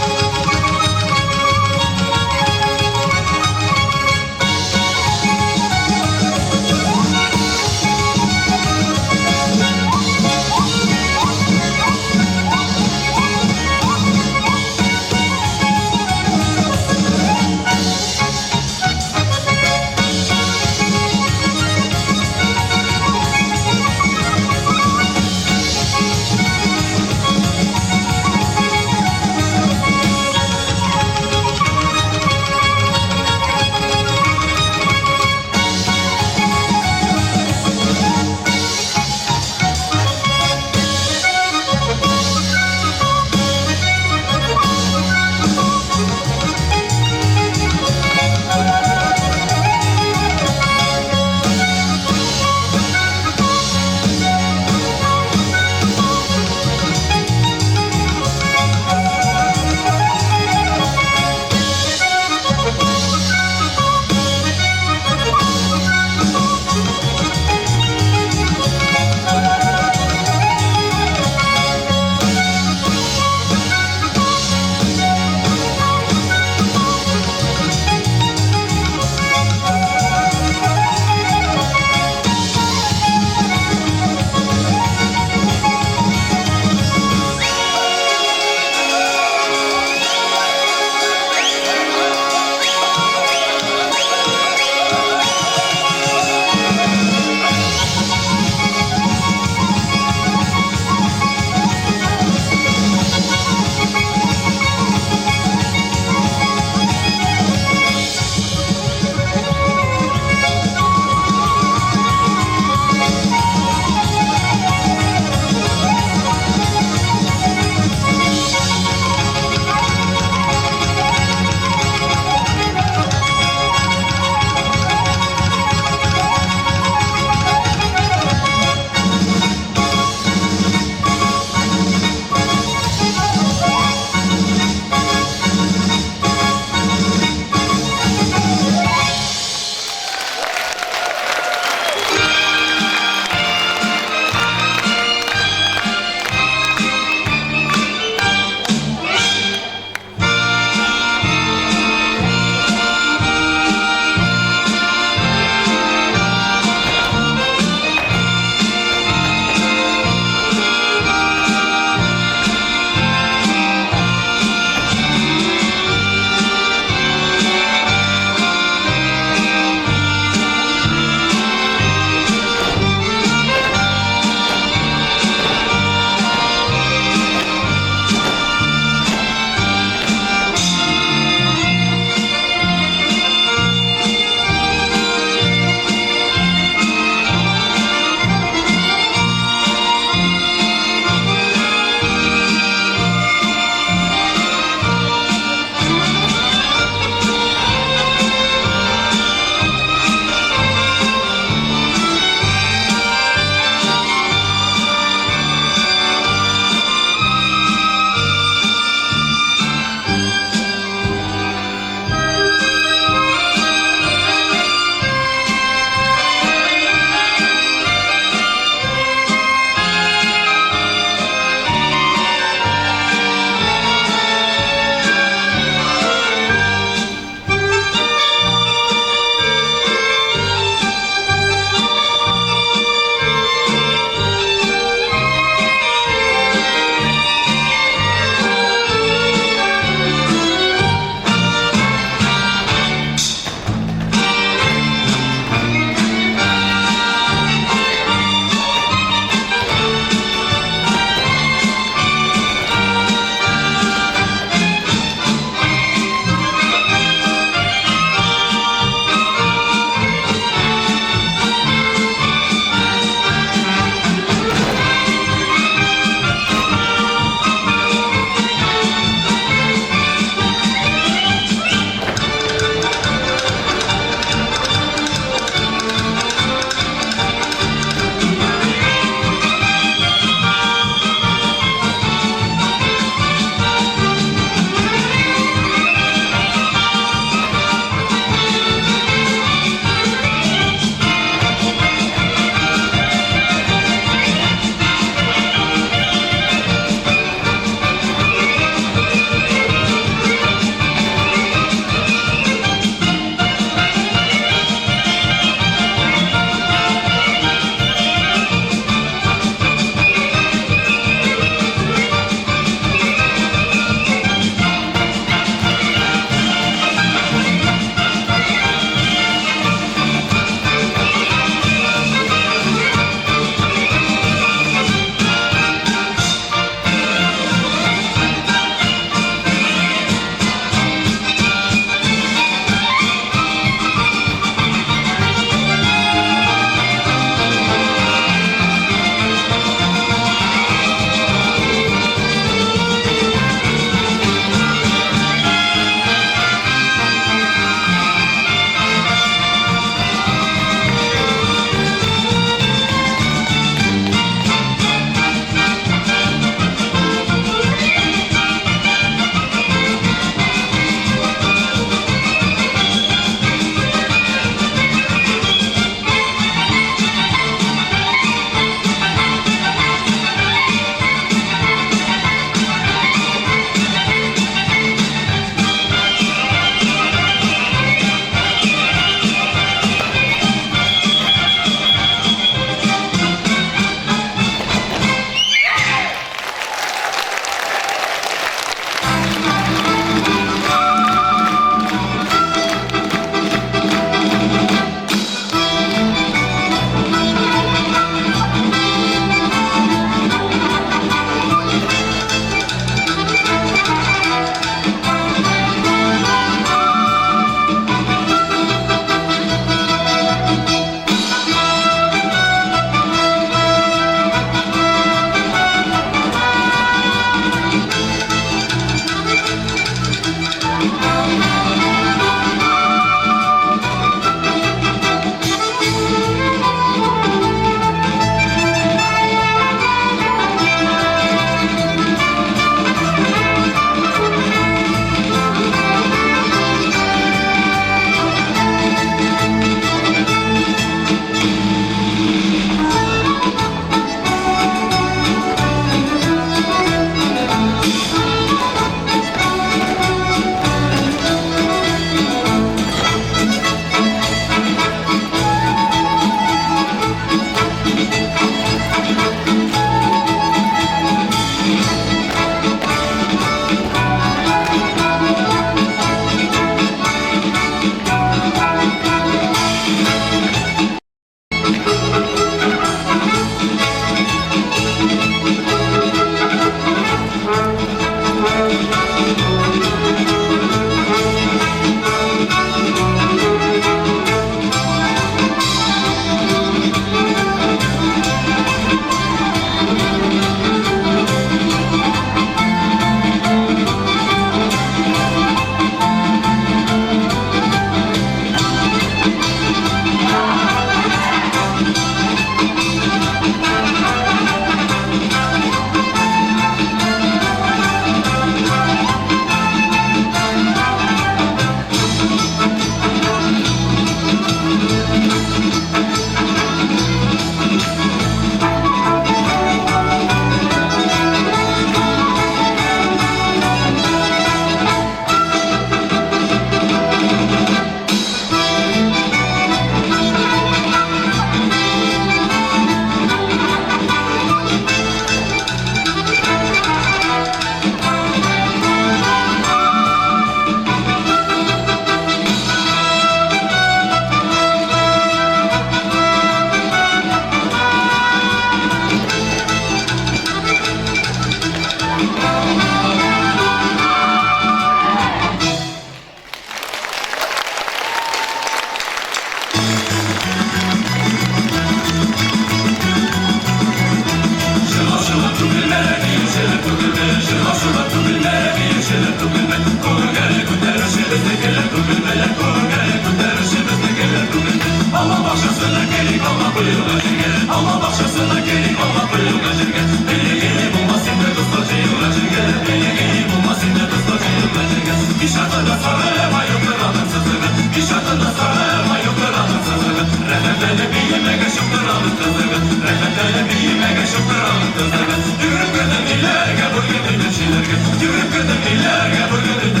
безнекелер күңелмелер күңел күтәрүче безнекелер күңел алма бакчасына келик алма куюга җиргә алма бакчасына келик алма куюга җиргә элеге булмас инде дуслар җыюга җиргә элеге булмас инде дуслар җыюга җиргә ишатында сары майокларның сызыгы ишатында сары майокларның сызыгы рәхәтләнеп биемәгә чыктыралым кызыгы рәхәтләнеп биемәгә чыктыралым кызыгы йөгереп кердем иләргә бүрген идем йөгереп кердем иләргә бүрген идем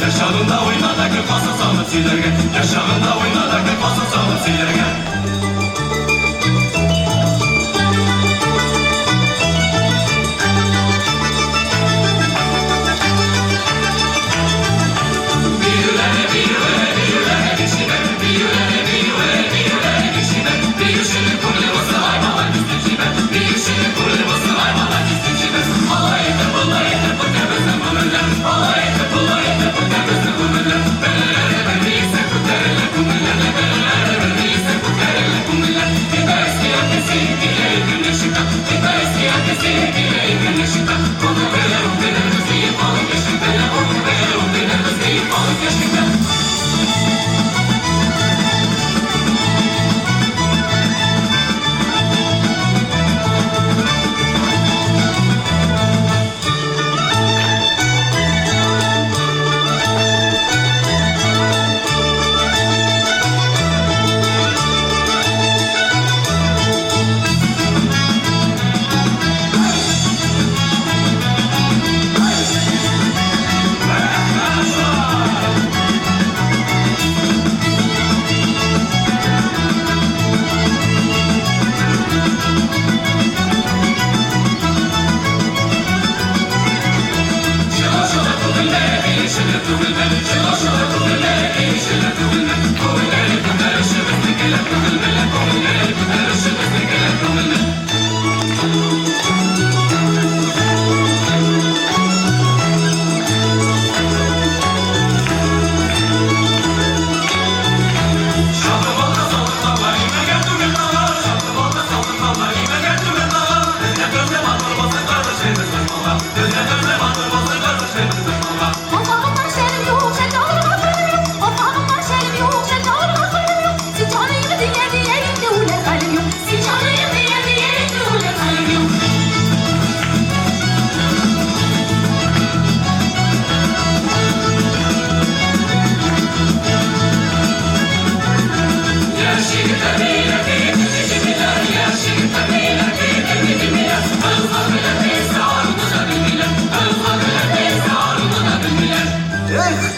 яшагында уйнада көк басы салып сөйләргә яшагында уйнада көк басы салып сөйләргә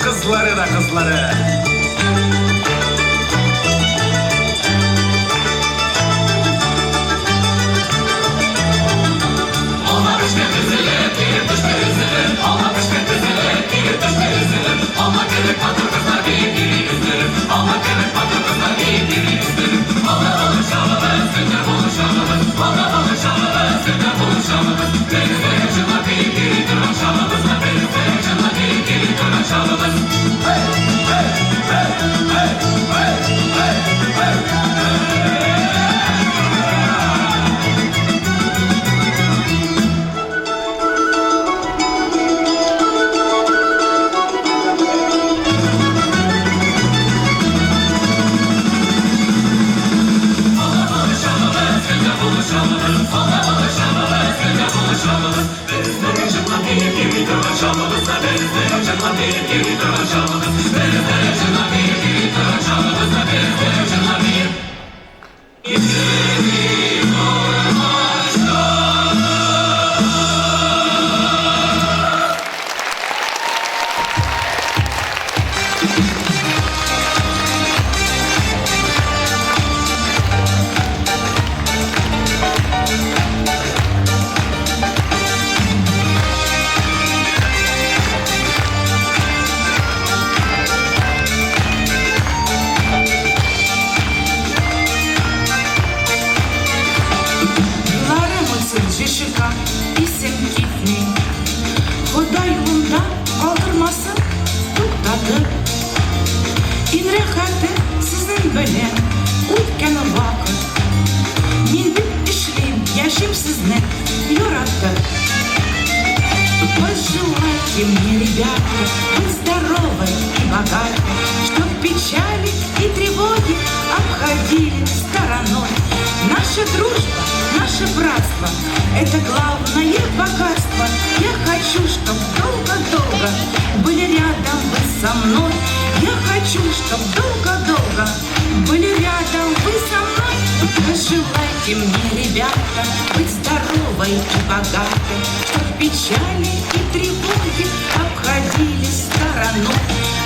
Kızları da kızları. Alma düşme kızılır, girip düşme üzülür. Alma düşme kızılır, girip düşme üzülür. Alma kırık patır kızlar bir biri üzülür. Alma kırık patır kızlar bir biri üzülür. Valla buluşalımız, günde buluşalımız. Valla buluşalımız, günde buluşalımız. Denizde yaşına bir biri duran şalımız. Denizde yaşına bir biri duran şalımız. Hey, hey, hey, hey, hey, hey, hey, hey. Пожелайте мне, ребята, быть здоровой и наше братство — это главное богатство. Я хочу, чтоб долго-долго были рядом вы со мной. Я хочу, чтоб долго-долго были рядом вы со мной. Пожелайте мне, ребята, быть здоровой и богатой, чтоб печали и тревоги обходили стороной.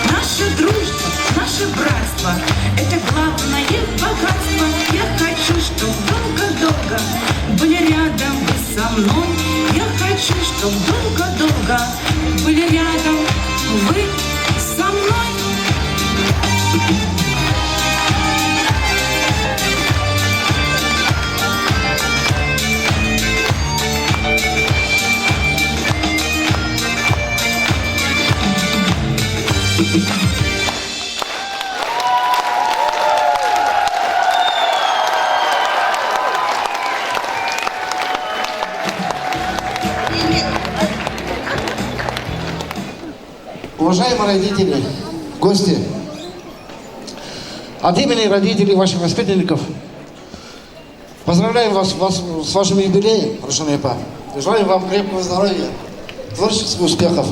Наша дружба, наше братство — это главное богатство. Я хочу, чтоб долго-долго были рядом вы со мной. Я хочу, чтоб долго-долго были рядом вы со мной. Уважаемые родители, гости, от имени родителей ваших воспитанников поздравляем вас с вашим юбилеем, Рушан Апа. Желаем вам крепкого здоровья, творческих успехов.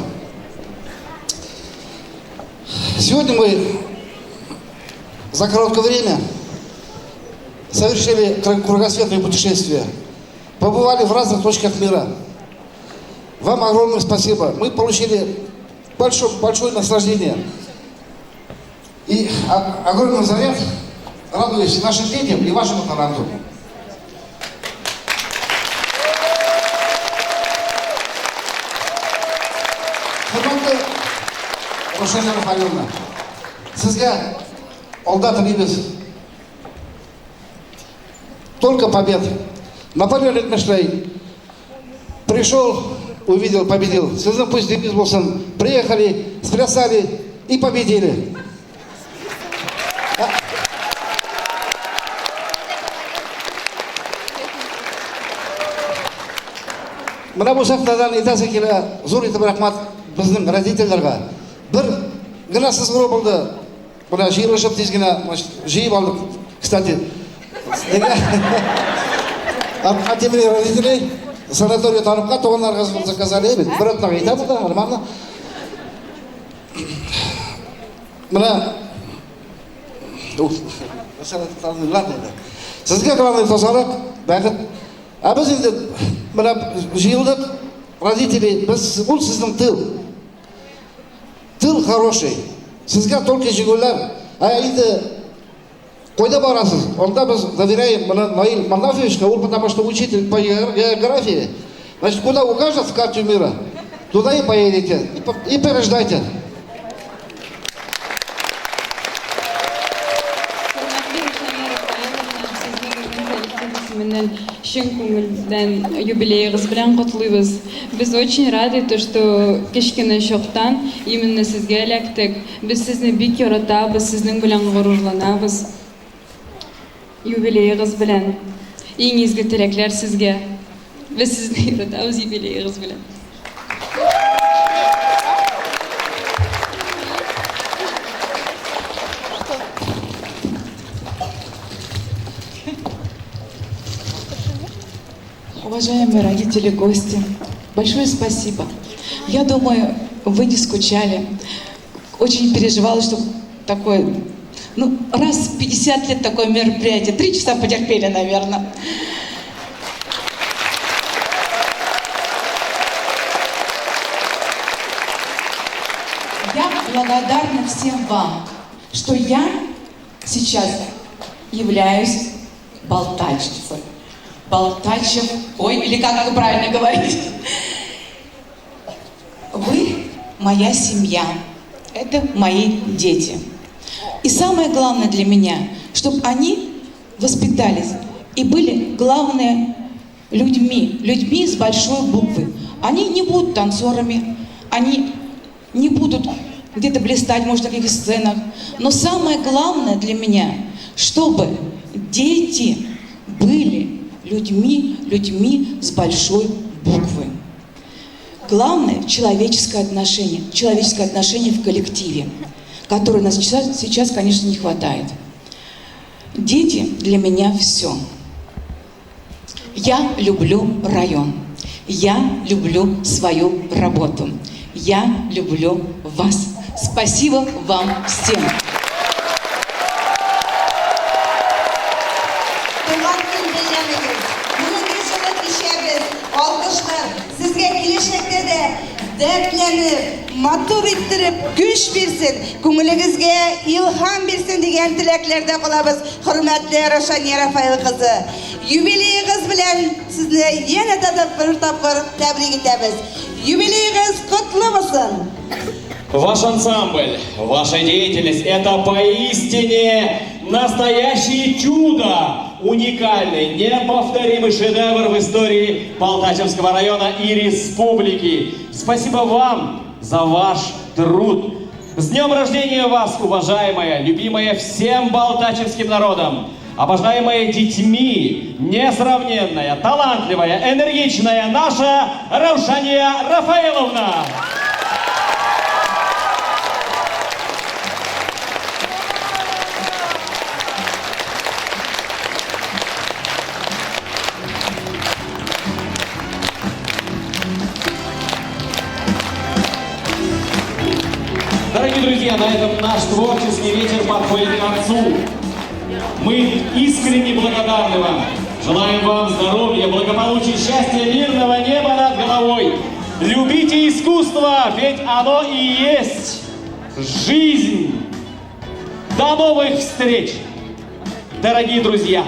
Сегодня мы за короткое время совершили кругосветное путешествие, побывали в разных точках мира. Вам огромное спасибо. Мы получили большое наслаждение и огромный заряд, радуясь нашим детям и вашему таланту. Хурматты Рушания Рафаиловна, сізге алда тілейміз только побед. Наполеон Ильич пришел, увидел, победил. Сіздің пусть девиз болсын. Приехали, сплясали и победили. Мына бұл шақтардан итасы келі зор етіп рахмат біздің родительдерға. Бір гына сызғыру болды. Мына жиырылышып тезгіне жиып алдық. Кстати, от имени родителей санатория танымға тоғанарға заказали. Бір атнаға етапы да, нормально. Мына сізге главный тазалық, бәқіт. А біз енді мына жиылдық, родители, бұл сіздің тыл. Тыл хороший. Сізге только жеңілер. А енді қойда барасыз? Онда біз доверяем Наиль Манафьевичке, он потому что учитель по географии. Значит, куда укажет карту мира, туда и поедете, и побеждайте. Шын көңілден юбилейіңіз білән құтлыйбыз. Біз очень рады, что кешкені шоқтан именно сізге әләктік. Біз сізні бик яратабыз, сіздің білән ғорурланабыз. Юбилейіңіз білән. Ең изгі тілеклер сізге. Біз сізді яратабыз юбилейіңіз білән. Уважаемые родители, гости, большое спасибо. Я думаю, вы не скучали. Очень переживала, что такое, раз в 50 лет такое мероприятие. 3 часа потерпели, наверное. Я благодарна всем вам, что я сейчас являюсь болтальщицей. Болтачев, или как это правильно говорить. Вы моя семья, это мои дети. И самое главное для меня, чтобы они воспитались и были, главное, людьми с большой буквы. Они не будут танцорами, они не будут где-то блистать, может, на каких-то сценах. Но самое главное для меня, чтобы дети были людьми с большой буквы. Главное — человеческое отношение в коллективе, которое у нас сейчас, конечно, не хватает. Дети для меня все. Я люблю район. Я люблю свою работу. Я люблю вас. Спасибо вам всем. Sizge келешекте де дәртленіп, матур иттеріп, күш берсін, көңіліңізге илһам берсін деген тілеклерде қалабыз, құрметлі Раушания Рафаил қызы. Юбилейіңіз білән сізді ене бір тапқыр тәбрик етеміз. Юбилейіңіз құтлы болсын. Ваш ансамбль, ваша деятельность – это поистине настоящее чудо, уникальный, неповторимый шедевр в истории Балтачевского района и республики. Спасибо вам за ваш труд. С днем рождения вас, уважаемая, любимая всем балтачевским народом, обожаемая детьми, несравненная, талантливая, энергичная наша Раушания Рафаиловна. Дорогие друзья, на этом наш творческий вечер подходит к концу. Мы искренне благодарны вам. Желаем вам здоровья, благополучия, счастья, мирного неба над головой. Любите искусство, ведь оно и есть жизнь. До новых встреч, дорогие друзья!